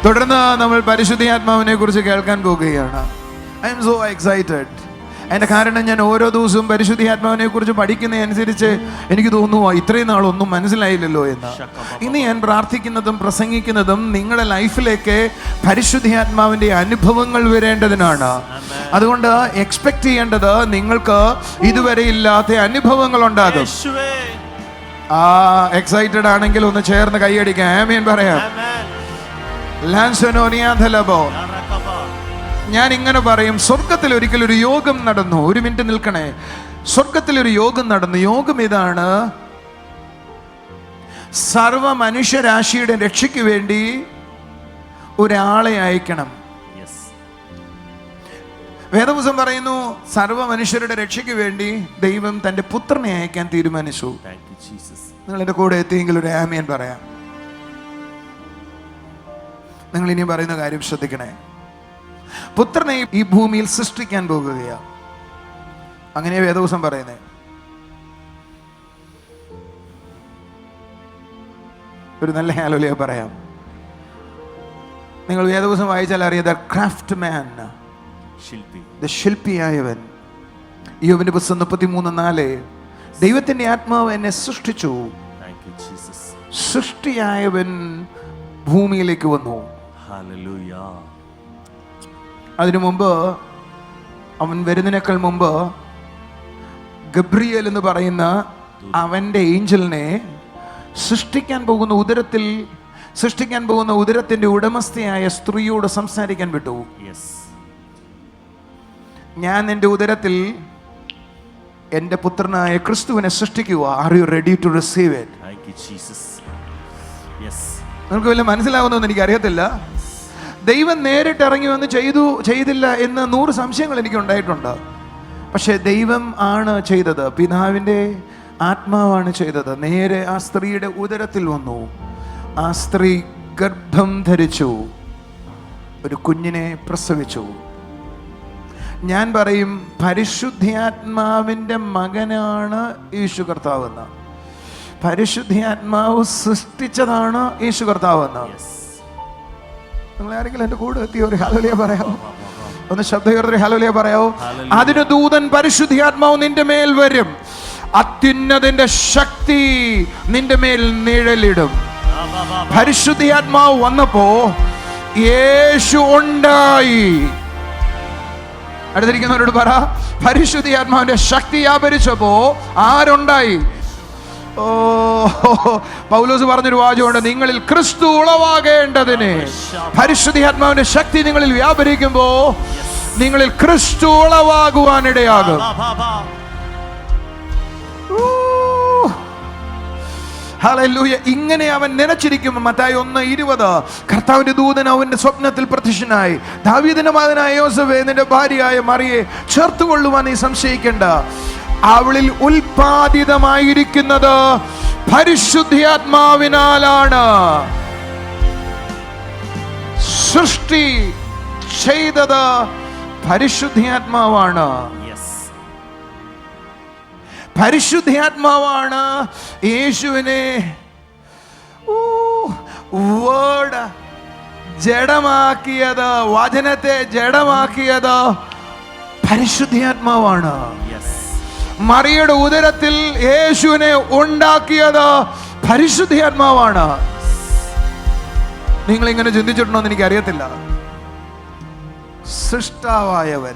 തുടർന്ന് നമ്മൾ പരിശുദ്ധാത്മാവിനെ കുറിച്ച് കേൾക്കാൻ പോകുകയാണ്. I M so excited. അതിൻ്റെ കാരണം ഞാൻ ഓരോ ദിവസവും പരിശുദ്ധാത്മാവിനെ കുറിച്ച് പഠിക്കുന്നതനുസരിച്ച് എനിക്ക് തോന്നുന്നു ഇത്രയും നാളൊന്നും മനസ്സിലായില്ലല്ലോ എന്ന്. ഇന്ന് ഞാൻ പ്രാർത്ഥിക്കുന്നതും പ്രസംഗിക്കുന്നതും നിങ്ങളുടെ ലൈഫിലേക്ക് പരിശുദ്ധാത്മാവിൻ്റെ അനുഭവങ്ങൾ വരേണ്ടതിനാണ്. അതുകൊണ്ട് എക്സ്പെക്ട് ചെയ്യേണ്ടത് നിങ്ങൾക്ക് ഇതുവരെ ഇല്ലാത്ത അനുഭവങ്ങൾ ഉണ്ടാകും. എക്സൈറ്റഡ് ആണെങ്കിൽ ഒന്ന് ചേർന്ന് കൈയടിക്കാം. ആമേൻ പറയാം. ഞാൻ ഇങ്ങനെ പറയും, സ്വർഗത്തിൽ ഒരിക്കലൊരു യോഗം നടന്നു. ഒരു മിനിറ്റ് നിൽക്കണേ. സ്വർഗത്തിലൊരു യോഗം നടന്നു. യോഗം ഇതാണ്: സർവ മനുഷ്യരാശിയുടെ രക്ഷയ്ക്ക് വേണ്ടി ഒരാളെ അയക്കണം. വേദപുസ്തകം പറയുന്നു, സർവ മനുഷ്യരുടെ രക്ഷയ്ക്ക് വേണ്ടി ദൈവം തന്റെ പുത്രനെ അയക്കാൻ തീരുമാനിച്ചു. നിങ്ങൾ എൻ്റെ കൂടെ എത്തിയെങ്കിൽ ഒരു ആമേൻ പറയാം. നിങ്ങൾ ഇനിയും പറയുന്ന കാര്യം ശ്രദ്ധിക്കണേ. പുത്രനെ ഈ ഭൂമിയിൽ സൃഷ്ടിക്കാൻ പോകുകയാണ്. അങ്ങനെ വേദപുസ്തകം പറയുന്നേ. ഒരു നല്ല ഹല്ലേലൂയ പറയാം. നിങ്ങൾ വേദപുസ്തകം വായിച്ചാൽ അറിയാം, ദ ക്രാഫ്റ്റ് മാൻ, ശില്പിയായവൻ. യോബിന്റെ പുസ്തകം 33:4, ദൈവത്തിന്റെ ആത്മാവ് എന്നെ സൃഷ്ടിച്ചു. സൃഷ്ടിയായവൻ ഭൂമിയിലേക്ക് വന്നു. അതിനു മുമ്പ്, അവൻ വരുന്നതിനേക്കാൾ മുമ്പ്, ഗബ്രിയേൽ എന്ന് പറയുന്ന അവന്റെ ഏഞ്ചലിനെ സൃഷ്ടിക്കാൻ പോകുന്ന ഉദരത്തിന്റെ ഉടമസ്ഥയായ സ്ത്രീയോട് സംസാരിക്കാൻ വിട്ടു. ഞാൻ നിന്റെ ഉദരത്തിൽ എൻ്റെ പുത്രനായ ക്രിസ്തുവിനെ സൃഷ്ടിക്കുക. Are you ready to receive it? നിങ്ങൾക്ക് വല്ല മനസ്സിലാവുന്നതെന്ന് എനിക്കറിയത്തില്ല. ദൈവം നേരിട്ട് ഇറങ്ങി വന്ന് ചെയ്തില്ല എന്ന് 100 സംശയങ്ങൾ എനിക്ക് ഉണ്ടായിട്ടുണ്ട്. പക്ഷെ ദൈവം ആണ് ചെയ്തത്. പിതാവിൻ്റെ ആത്മാവാണ് ചെയ്തത്. നേരെ ആ സ്ത്രീയുടെ ഉദരത്തിൽ വന്നു. ആ സ്ത്രീ ഗർഭം ധരിച്ചു, ഒരു കുഞ്ഞിനെ പ്രസവിച്ചു. ഞാൻ പറയും, പരിശുദ്ധാത്മാവിൻ്റെ മകനാണ് യേശു കർത്താവെന്ന്. പരിശുദ്ധാത്മാവ് സൃഷ്ടിച്ചതാണ് യേശു കർത്താവെന്ന്. നിങ്ങൾ ആരെങ്കിലും എൻ്റെ കൂടെ എത്തി ഒരു ഹല്ലേലൂയ പറയാമോ? ഒന്ന് ശബ്ദമുയർത്തി ഹല്ലേലൂയ പറയാമോ? അതിന് ദൂതൻ, പരിശുദ്ധാത്മാവ് നിന്റെ മേൽ വരും, അത്യുന്നതിന്റെ ശക്തി നിന്റെ മേൽ നിഴലിടും. പരിശുദ്ധാത്മാവ് വന്നപ്പോ യേശു ഉണ്ടായി. അടുത്തിരിക്കുന്നവരോട് പറ, പരിശുദ്ധാത്മാവിന്റെ ശക്തി വ്യാപരിച്ചപ്പോ ആരുണ്ടായി? പൗലോസ് പറഞ്ഞൊരു വാചകമുണ്ട്, നിങ്ങളിൽ ക്രിസ്തു ഉളവാകേണ്ടതിന്. പരിശുദ്ധാത്മാവിന്റെ ശക്തി നിങ്ങളിൽ വ്യാപരിക്കുമ്പോ നിങ്ങളിൽ ക്രിസ്തു ഉളവാകുവാനിടയാകും. ഹല്ലേലൂയ. ഇങ്ങനെ അവൻ നനച്ചിരിക്കും. മത്തായി 1:20, കർത്താവിന്റെ ദൂതൻ അവന്റെ സ്വപ്നത്തിൽ പ്രത്യക്ഷനായി, ദാവീദിന്റെ മകനായ യോസേഫേ, നിന്റെ ഭാര്യയായ മറിയെ ചേർത്തുകൊള്ളുവാൻ നീ സംശയിക്കേണ്ട. അവളിൽ ഉൽപാദിതമായിരിക്കുന്നത് പരിശുദ്ധാത്മാവിനാലാണ്. സൃഷ്ടി ചെയ്തത് പരിശുദ്ധാത്മാവാണ്. പരിശുദ്ധാത്മാവാണ് യേശുവിനെ വേർഡ് ജഡമാക്കിയത്. വചനത്തെ ജഡമാക്കിയത് പരിശുദ്ധാത്മാവാണ്. മറിയയുടെ ഉദരത്തിൽ യേശുവിനെ ഉണ്ടാക്കിയത് പരിശുദ്ധാത്മാവാണ്. നിങ്ങൾ ഇങ്ങനെ ചിന്തിച്ചിട്ടുണ്ടോ എന്ന് എനിക്കറിയത്തില്ല. സൃഷ്ടാവായവൻ.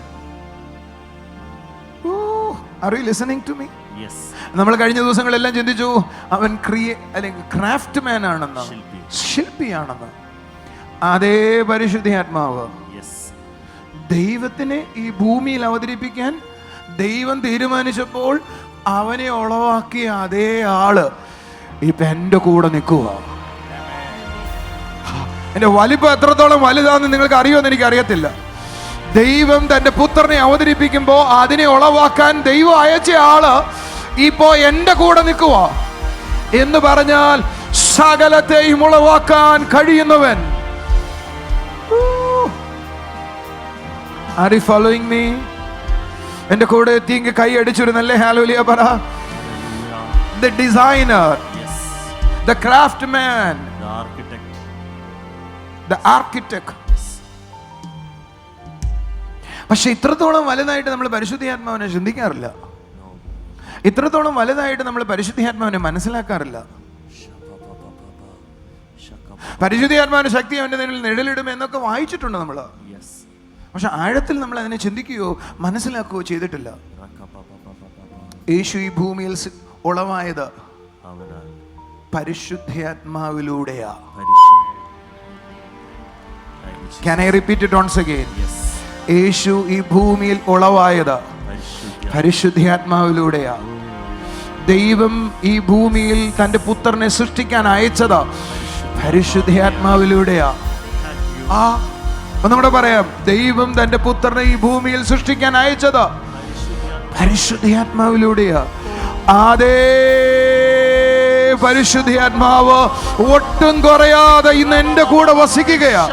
Are you listening to me? Yes. നമ്മൾ കഴിഞ്ഞ ദിവസങ്ങളെല്ലാം ചിന്തിച്ചു അവൻ അല്ലെങ്കിൽ ക്രാഫ്റ്റ് മാൻ ആണെന്ന്, ശില്പിയാണെന്ന്. അതേ പരിശുദ്ധാത്മാവ് ദൈവത്തിനെ ഈ ഭൂമിയിൽ അവതരിപ്പിക്കാൻ ദൈവം തീരുമാനിച്ചപ്പോൾ അവനെ ഉളവാക്കിയ അതേ ആള് ഇപ്പൊ എൻ്റെ കൂടെ നിൽക്കുക. എൻ്റെ വലിപ്പം എത്രത്തോളം വലുതാണെന്ന് നിങ്ങൾക്ക് അറിയുമെന്ന് എനിക്കറിയത്തില്ല. ദൈവം തന്റെ പുത്രനെ അവതരിപ്പിക്കുമ്പോൾ അതിനെ ഉളവാക്കാൻ ദൈവം അയച്ച ആള് ഇപ്പോ എൻ്റെ കൂടെ നിൽക്കുക എന്ന് പറഞ്ഞാൽ സകലത്തെയും ഉളവാക്കാൻ കഴിയുന്നവൻ. Are you following me? എൻ്റെ കൂടെ എത്തിയെങ്കിൽ കൈ അടിച്ചൊരു നല്ല ഹല്ലേലൂയ പറ. The designer, the craftsman, the architect. പക്ഷെ ഇത്രത്തോളം വലുതായിട്ട് നമ്മൾ പരിശുദ്ധാത്മാവിനെ ചിന്തിക്കാറില്ല. ഇത്രത്തോളം വലുതായിട്ട് നമ്മൾ പരിശുദ്ധാത്മാവിനെ മനസ്സിലാക്കാറില്ല. പരിശുദ്ധാത്മാവിന്റെ ശക്തി അവന്റെ നിഴലിടും എന്നൊക്കെ വായിച്ചിട്ടുണ്ട് നമ്മൾ. പക്ഷെ ആഴത്തിൽ നമ്മൾ അതിനെ ചിന്തിക്കുകയോ മനസ്സിലാക്കുകയോ ചെയ്തിട്ടില്ല. യേശു ഈ ഭൂമിയിൽ ഉളവായത് പരിശുദ്ധാത്മാവിലൂടെയാ. Can I repeat it once again? യേശു ഈ ഭൂമിയിൽ ഉളവായത് പരിശുദ്ധാത്മാവിലൂടെയാ. ദൈവം ഈ ഭൂമിയിൽ തന്റെ പുത്രനെ സൃഷ്ടിക്കാൻ അയച്ചത് പരിശുദ്ധാത്മാവിലൂടെയാ. ഒന്നുകൂടെ പറയാം, ദൈവം തന്റെ പുത്രനെ ഈ ഭൂമിയിൽ സൃഷ്ടിക്കാൻ അയച്ചത് പരിശുദ്ധാത്മാവിലൂടെയാ. അതേ പരിശുദ്ധാത്മാവ് ഒട്ടും കുറയാതെ ഇന്ന് എന്റെ കൂടെ വസിക്കുകയാ.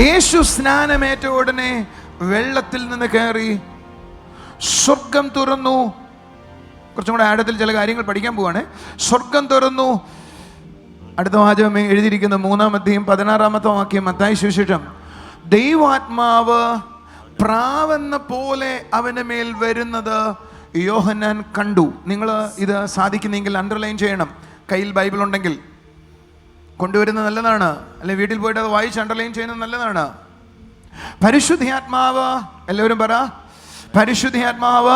യേശു സ്നാനമേറ്റ ഉടനെ വെള്ളത്തിൽ നിന്ന് കയറി സ്വർഗം തുറന്നു. കുറച്ചും കൂടെ ആഴത്തിൽ ചില കാര്യങ്ങൾ പഠിക്കാൻ പോവാണ്. സ്വർഗം തുറന്നു. അടുത്ത വാചകം എഴുതിയിരിക്കുന്ന 3-ാം അധ്യായം 16-ാമത്തെ വാക്യം, മത്തായി സുവിശേഷം. ദൈവാത്മാവ് പ്രാവെന്ന പോലെ അവന്റെ മേൽ വരുന്നത് യോഹന്നാൻ കണ്ടു. നിങ്ങൾ ഇത് സാധിക്കുന്നെങ്കിൽ അണ്ടർലൈൻ ചെയ്യണം. കയ്യിൽ ബൈബിൾ ഉണ്ടെങ്കിൽ കൊണ്ടുവരുന്നത് നല്ലതാണ്, അല്ലെ വീട്ടിൽ പോയിട്ട് അത് വായിച്ച് അണ്ടർലൈൻ ചെയ്യുന്നത് നല്ലതാണ്. പരിശുദ്ധാത്മാവ്, എല്ലാവരും പറ, പരിശുദ്ധാത്മാവ്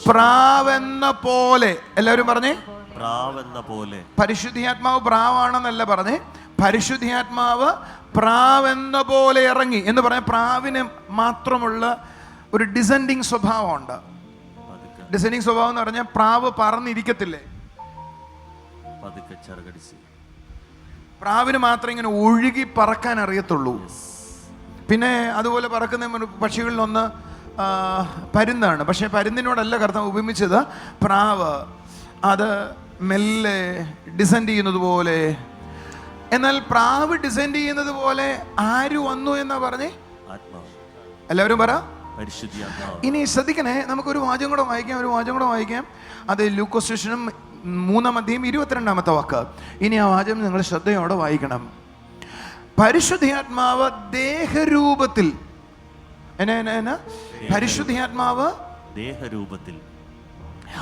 പ്രാവെന്ന പോലെ. എല്ലാവരും പറഞ്ഞേ, പ്രാവെന്ന പോലെ. പരിശുദ്ധാത്മാവ് പ്രാവാണെന്നല്ല പറഞ്ഞേ, പരിശുദ്ധാത്മാവ് പ്രാവെന്ന പോലെ ഇറങ്ങി എന്ന് പറഞ്ഞ പ്രാവിന് മാത്രമുള്ള ഒരു ഡിസെൻഡിങ് സ്വഭാവമുണ്ട്. ഡിസെൻഡിങ് സ്വഭാവം എന്ന് പറഞ്ഞാൽ പ്രാവ് പറന്നിരിക്കത്തില്ലേ, പ്രാവിന് മാത്രം ഇങ്ങനെ ഒഴുകി പറക്കാൻ അറിയത്തുള്ളൂ. പിന്നെ അതുപോലെ പറക്കുന്ന പക്ഷികളിലൊന്ന് പരുന്താണ്. പക്ഷെ പരുന്തിനോടല്ല കർത്താവ് ഉപമിച്ചത് പ്രാവ്. അത് മെല്ലെ ഡിസെൻഡ് ചെയ്യുന്നത് പോലെ. എന്നാൽ പ്രാവ് ഡിസെൻഡ് ചെയ്യുന്നത് പോലെ ആര് വന്നു എന്നാ പറഞ്ഞേ? എല്ലാവരും പറ, ഇനി ശ്രദ്ധിക്കണേ. നമുക്കൊരു വാചകം കൂടെ വായിക്കാം. അത് ലൂക്കോസ് സുവിശേഷം 3-ാം അധ്യായം 22-ാമത്തെ വാക്ക്. ഇനി ആ വാചകം നിങ്ങൾ ശ്രദ്ധയോടെ വായിക്കണം. പരിശുദ്ധാത്മാവ് ദേഹരൂപത്തിൽ, പരിശുദ്ധാത്മാവ് ദേഹരൂപത്തിൽ.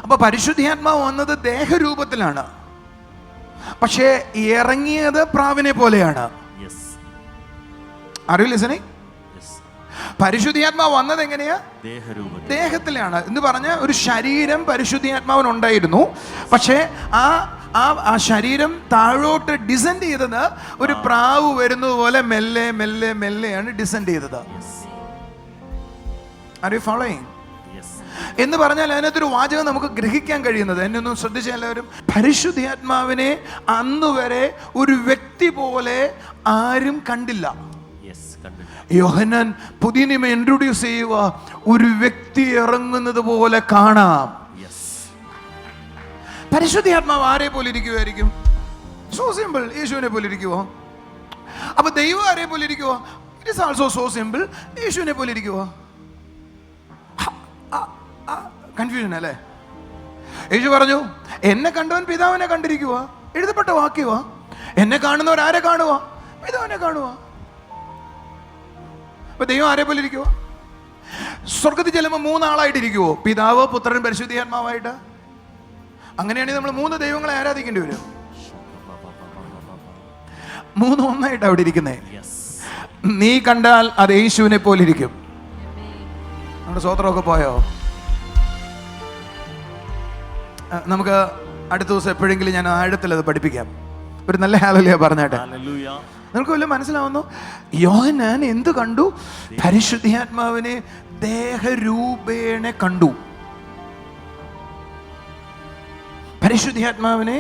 അപ്പൊ പരിശുദ്ധാത്മാവ് വന്നത് ദേഹരൂപത്തിലാണ്, പക്ഷേ ഇറങ്ങിയത് പ്രാവിനെ പോലെയാണ്. Are you listening? പരിശുദ്ധാത്മാവ് വന്നത് എങ്ങനെയാ? ദേഹത്തിലാണ് എന്ന് പറഞ്ഞ ഒരു ശരീരം പരിശുദ്ധാത്മാവിനുണ്ടായിരുന്നു. പക്ഷേ ആ ശരീരം താഴോട്ട് ഡിസെൻഡ് ചെയ്തത് ഒരു പ്രാവ് വരുന്നത് പോലെ മെല്ലെ മെല്ലെ മെല്ലെയാണ് ഡിസെൻഡ് ചെയ്തത്. Are you following? എന്ന് പറഞ്ഞാൽ അതിനകത്തൊരു വാചകം നമുക്ക് ഗ്രഹിക്കാൻ കഴിയുന്നത്, എന്നെ ഒന്ന് ശ്രദ്ധിച്ച എല്ലാവരും, പരിശുദ്ധാത്മാവിനെ അന്ന് വരെ ഒരു വ്യക്തി പോലെ ആരും കണ്ടില്ല. യോഹന്നാൻ പുതിയ നിയമം ഇൻട്രൊഡ്യൂസ് ചെയ്യുക, ഒരു വ്യക്തി ഇറങ്ങുന്നത് പോലെ കാണാം. പരിശുദ്ധാത്മാവ് ആരെ പോലെ ഇരിക്കുമായിരിക്കും? സോ സിമ്പിൾ, യേശുവിനെ പോലെ ഇരിക്കുവോ? അപ്പൊ ദൈവം ആരെ പോലെ ഇരിക്കുവോ? It is also so simple, യേശുവിനെ പോലെ ഇരിക്കുവോ? കൺഫ്യൂഷൻ അല്ലേ? യേശു പറഞ്ഞു, എന്നെ കണ്ടവൻ പിതാവിനെ കണ്ടിരിക്കുക. എഴുതപ്പെട്ട വാക്യവാ. എന്നെ കാണുന്നവർ ആരെ കാണുക? പിതാവിനെ കാണുക. അപ്പൊ ദൈവം ആരെ പോലെ ഇരിക്കുവോ? സ്വർഗത്തിൽ ചെല്ലുമ്പോൾ 3 ആളായിട്ടിരിക്കുവോ? പിതാവ്, പുത്രൻ, പരിശുദ്ധാത്മാവായിട്ട്. അങ്ങനെയാണെങ്കിൽ നമ്മൾ 3 ദൈവങ്ങളെ ആരാധിക്കേണ്ടി വരും. 3 ഒന്നായിട്ട് അവിടെ ഇരിക്കുന്നേ. നീ കണ്ടാൽ അത് യേശുവിനെ പോലെ ഇരിക്കും. നമ്മുടെ സ്വോത്രമൊക്കെ പോയോ? നമുക്ക് അടുത്ത ദിവസം എപ്പോഴെങ്കിലും ഞാൻ ആഴത്തിൽ അത് പഠിപ്പിക്കാം. ഒരു നല്ല ഹല്ലേലൂയ പറഞ്ഞാട്ടെ. നിങ്ങൾക്ക് വല്ലതും മനസ്സിലാവുന്നു? യോഹന്നാൻ എന്ത് കണ്ടു? പരിശുദ്ധാത്മാവിനെ ദേഹരൂപേണ കണ്ടു. പരിശുദ്ധാത്മാവിനെ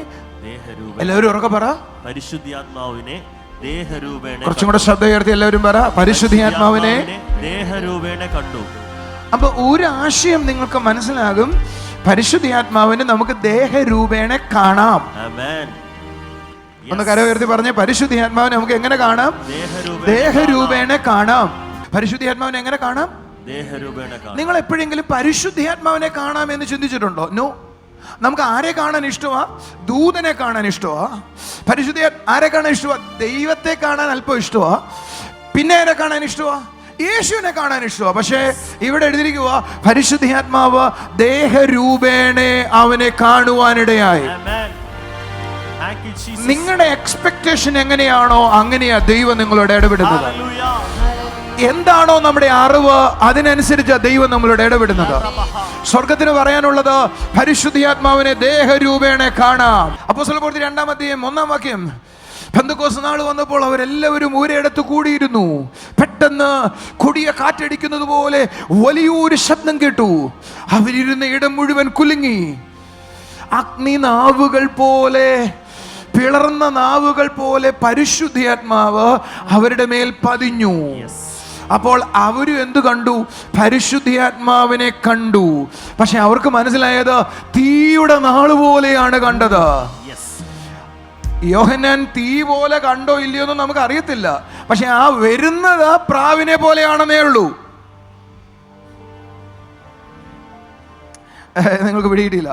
എല്ലാവരും ഉറക്കെ പറ, പരിശുദ്ധാത്മാവിനെ ദേഹരൂപേണ. കുറച്ചും കൂടെ ശ്രദ്ധ ഉയർത്തി എല്ലാവരും പറ, പരിശുദ്ധാത്മാവിനെ ദേഹരൂപേണ കണ്ടു. അപ്പൊ ഒരു ആശയം നിങ്ങൾക്ക് മനസ്സിലാകും, പരിശുദ്ധാത്മാവിനെ നമുക്ക് ദേഹരൂപേണ കാണാം. ഒന്ന് കര ഉയർത്തി പറഞ്ഞേ, പരിശുദ്ധാത്മാവിനെ നമുക്ക് എങ്ങനെ കാണാം? ദേഹരൂപേണ കാണാം. പരിശുദ്ധാത്മാവിനെ എങ്ങനെ കാണാം? ദേഹരൂപേണ. നിങ്ങൾ എപ്പോഴെങ്കിലും പരിശുദ്ധാത്മാവിനെ കാണാം എന്ന് ചിന്തിച്ചിട്ടുണ്ടോ? നോ. നമുക്ക് ആരെ കാണാൻ ഇഷ്ടമാ? ദൂതനെ കാണാൻ ഇഷ്ടമാ. പരിശുദ്ധ ആരെ കാണാൻ ഇഷ്ടമാ? ദൈവത്തെ കാണാൻ അല്പം ഇഷ്ടമാ. പിന്നെ ആരെ കാണാൻ ഇഷ്ടമാ? യേശുവിനെ കാണാൻ ഇഷ്ടമാ. പക്ഷേ ഇവിടെ എഴുതിയിരിക്കുക, പരിശുദ്ധാത്മാവ് ദേഹരൂപേണെ അവനെ കാണുവാനിടയായി. Thank you, Jesus. നിങ്ങളുടെ എക്സ്പെക്ടേഷൻ എങ്ങനെയാണോ അങ്ങനെയാ ദൈവം നിങ്ങളോട് ഇടപെടുന്നത്. Hallelujah. എന്താണോ നമ്മുടെ അറിവ് അതിനനുസരിച്ച് ദൈവം നമ്മളോട് ഇടപെടുന്നത്. സ്വർഗത്തിന് പറയാനുള്ളത് പരിശുദ്ധാത്മാവിനെ ദേഹരൂപേണെ കാണാം. അപ്പോസ്തലപ്രവൃത്തി 2-ാം അധ്യായം 1-ാം വാക്യം, പെന്തക്കോസ്ത് നാൾ വന്നപ്പോൾ അവരെല്ലാവരും ഒരിടത്ത് കൂടിയിരുന്നു. പെട്ടെന്ന് കൊടിയ കാറ്റടിക്കുന്നത് പോലെ വലിയൊരു ശബ്ദം കേട്ടു. അവരിരുന്ന ഇടം മുഴുവൻ കുലുങ്ങി. അഗ്നി നാവുകൾ പോലെ, പിളർന്ന നാവുകൾ പോലെ പരിശുദ്ധാത്മാവ് അവരുടെ മേൽ പതിഞ്ഞു. അപ്പോൾ അവരും എന്തു കണ്ടു? പരിശുദ്ധാത്മാവിനെ കണ്ടു. പക്ഷെ അവർക്ക് മനസ്സിലായത് തീയുടെ നാള് പോലെയാണ് കണ്ടത്. യോഹന്നാൻ തീ പോലെ കണ്ടോ ഇല്ലയോ എന്ന് നമുക്ക് അറിയത്തില്ല. പക്ഷെ ആ വരുന്നത് പ്രാവിനെ പോലെയാണെന്നേ ഉള്ളൂ. നിങ്ങൾക്ക് പിടിയിട്ടില്ല.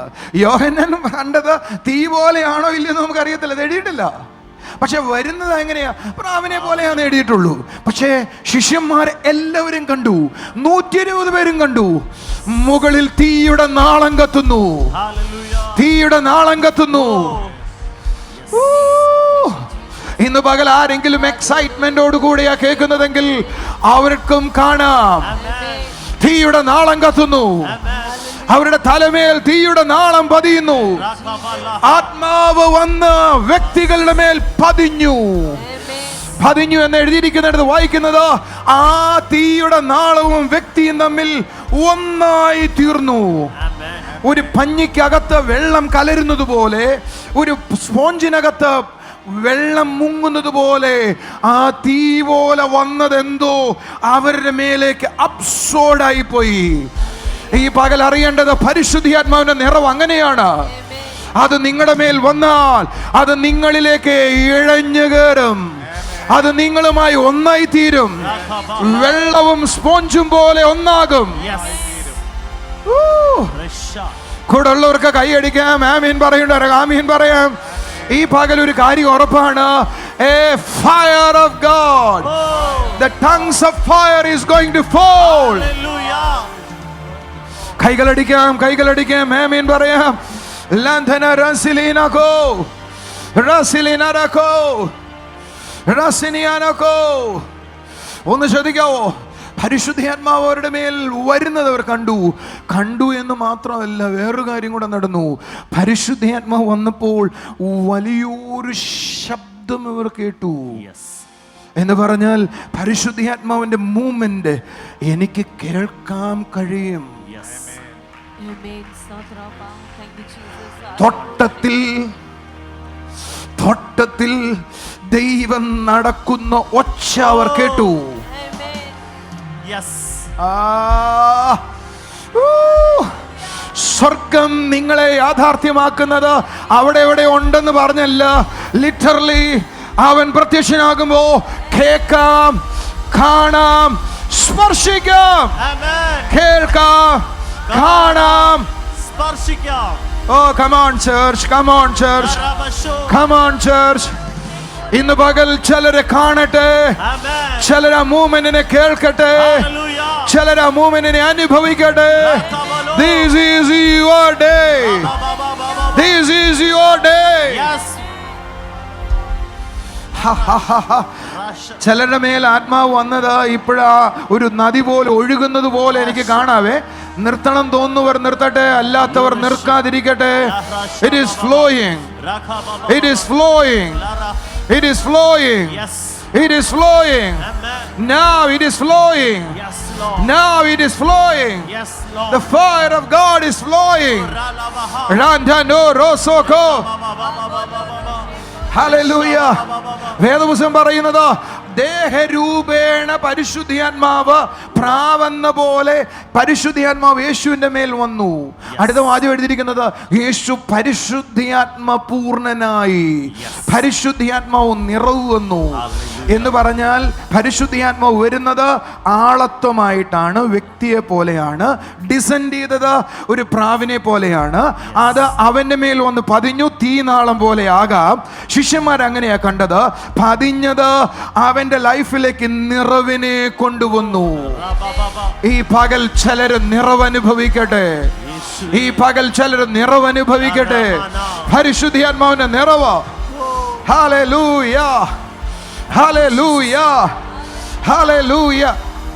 യോഹന്നാൻ കണ്ടത് തീ പോലെയാണോ ഇല്ലയോ എന്ന് നമുക്ക് അറിയത്തില്ല, എഴുതിയിട്ടില്ല. പക്ഷെ വരുന്നത് എങ്ങനെയാ? പ്രാവിനെ പോലെയാണ് എഴുതിയിട്ടുള്ളൂ. പക്ഷേ ശിഷ്യന്മാർ എല്ലാവരും കണ്ടു, 120 പേരും കണ്ടു. മുകളിൽ തീയുടെ നാളം കത്തുന്നു, തീയുടെ നാളം കത്തുന്നു. ഇന്ന് പകൽ ആരെങ്കിലും എക്സൈറ്റ്മെന്റോട് കൂടിയാ കേൾക്കുന്നതെങ്കിൽ അവർക്കും കാണാം തീയുടെ നാളം കത്തുന്നു. അവരുടെ തലമേൽ തീയുടെ നാളം പതിയുന്നു. ആത്മാവ് വന്ന് വ്യക്തികളുടെ മേൽ പതിഞ്ഞു എന്ന് എഴുതിയിരിക്കുന്നിടത്ത് വായിക്കുന്നത്, ആ തീയുടെ നാളവും വ്യക്തിയും തമ്മിൽ ഒന്നായി തീർന്നു. ഒരു പഞ്ഞിക്കകത്ത് വെള്ളം കലരുന്നത് പോലെ, ഒരു സ്പോഞ്ചിനകത്ത് വെള്ളം മുങ്ങുന്നത് പോലെ ആ തീ പോലെ വന്നതെന്തോ അവരുടെ മേലേക്ക് അബ്സോർഡായി പോയി. ഈ പകൽ അറിയേണ്ടത് പരിശുദ്ധാത്മാവിന്റെ നിറവ് അങ്ങനെയാണ്. അത് നിങ്ങളുടെ മേൽ വന്നാൽ അത് നിങ്ങളിലേക്ക് ഇഴഞ്ഞു കയറും. അത് നിങ്ങളുമായി ഒന്നായി തീരും. വെള്ളവും സ്പോഞ്ചും പോലെ ഒന്നാകും. കൂടുള്ളവർക്ക് കൈയടിക്കാം, ആമീൻ പറയണ്ട, ആമീൻ പറയാം. ഈ പകൽ ഒരു കാര്യം ഉറപ്പാണ്, a fire of God, the tongues of fire is going to fall. കൈകളടിക്കാം, കൈകളടിക്കാം, ആമീൻ പറയാം. ലന്ധന റസിലിനകോ റസിലിനരകോ റസിനിയാനകോ. ഒന്ന് ശ്രദ്ധിക്കാവോ? പരിശുദ്ധാത്മാവ് അവരുടെ മേൽ വരുന്നത് അവർ കണ്ടു എന്ന് മാത്രമല്ല, വേറൊരു കാര്യം കൂടെ നടന്നു. പരിശുദ്ധാത്മാവ് വന്നപ്പോൾ വലിയൊരു ശബ്ദം ഇവർ കേട്ടു. എന്ന് പറഞ്ഞാൽ പരിശുദ്ധാത്മാവിന്റെ മൂവ്മെന്റ് എനിക്ക് കേൾക്കാൻ കഴിയും. തൊട്ടത്തിൽ ദൈവം നടക്കുന്ന ഒച്ച അവർ കേട്ടു. സ്വർഗം നിങ്ങളെ യാഥാർത്ഥ്യമാക്കുന്നത് അവിടെ എവിടെ ഉണ്ടെന്ന് പറഞ്ഞല്ല, ലിറ്ററലി അവൻ പ്രത്യക്ഷനാകുമ്പോ കേൾക്കാം, കാണാം, സ്പർശിക്കാം, കേൾക്കാം, കാണാം, സ്പർശിക്കാം. Oh, come on church, come on church, come on church. ഇന്ന് പകൽ ചിലരെ കാണട്ടെ, ചിലരെ മൂവ്മെന്റിനെ കേൾക്കട്ടെ, ചിലരെ മൂവ്മെന്റിനെ അനുഭവിക്കട്ടെ. This is your day. This is your day. ചിലരുടെ മേൽ ആത്മാവ് വന്നത് ഇപ്പോഴാ ഒരു നദി പോലെ ഒഴുകുന്നത് പോലെ എനിക്ക് കാണാവേ. നിർത്തണം തോന്നുന്നവർ നിർത്തട്ടെ, അല്ലാത്തവർ നിർക്കാതിരിക്കട്ടെ. It is flowing. It is flowing. It is flowing. It is flowing. Now it is flowing. Now it is flowing. The fire of God is flowing. Randano Rosoko. Hallelujah. വേദപുസ്തകം പറയുന്നത് ദേഹരൂപേണ പരിശുദ്ധാത്മാവ് പ്രാവെന്ന പോലെ പരിശുദ്ധാത്മാവ് യേശുവിന്റെ മേൽ വന്നു. അടുത്ത വാചകം എഴുതിയിരിക്കുന്നത്, യേശു പരിശുദ്ധാത്മ പൂർണ്ണനായി, പരിശുദ്ധാത്മാവ് നിറവ് വന്നു. എന്ന് പറഞ്ഞാൽ പരിശുദ്ധാത്മാവ് വരുന്നത് ആളത്വമായിട്ടാണ്, വ്യക്തിയെ പോലെയാണ്. ഡിസെൻഡ് ചെയ്തത് ഒരു പ്രാവിനെ പോലെയാണ്. അത് അവന്റെ മേൽ വന്ന് പതിഞ്ഞു, തീനാളം പോലെ ആകാം. ശിഷ്യന്മാർ അങ്ങനെയാ കണ്ടത്. പതിഞ്ഞത് അവന്റെ ലൈഫിലേക്ക് നിറവിനെ കൊണ്ടുവന്നു. ഈ പകൽ ചിലര് നിറവനുഭവിക്കട്ടെ. ഈ പകൽ ചിലര് നിറവനുഭവിക്കട്ടെ. പരിശുദ്ധാത്മാവിന്റെ നിറവ്. Hallelujah, hallelujah, hallelujah.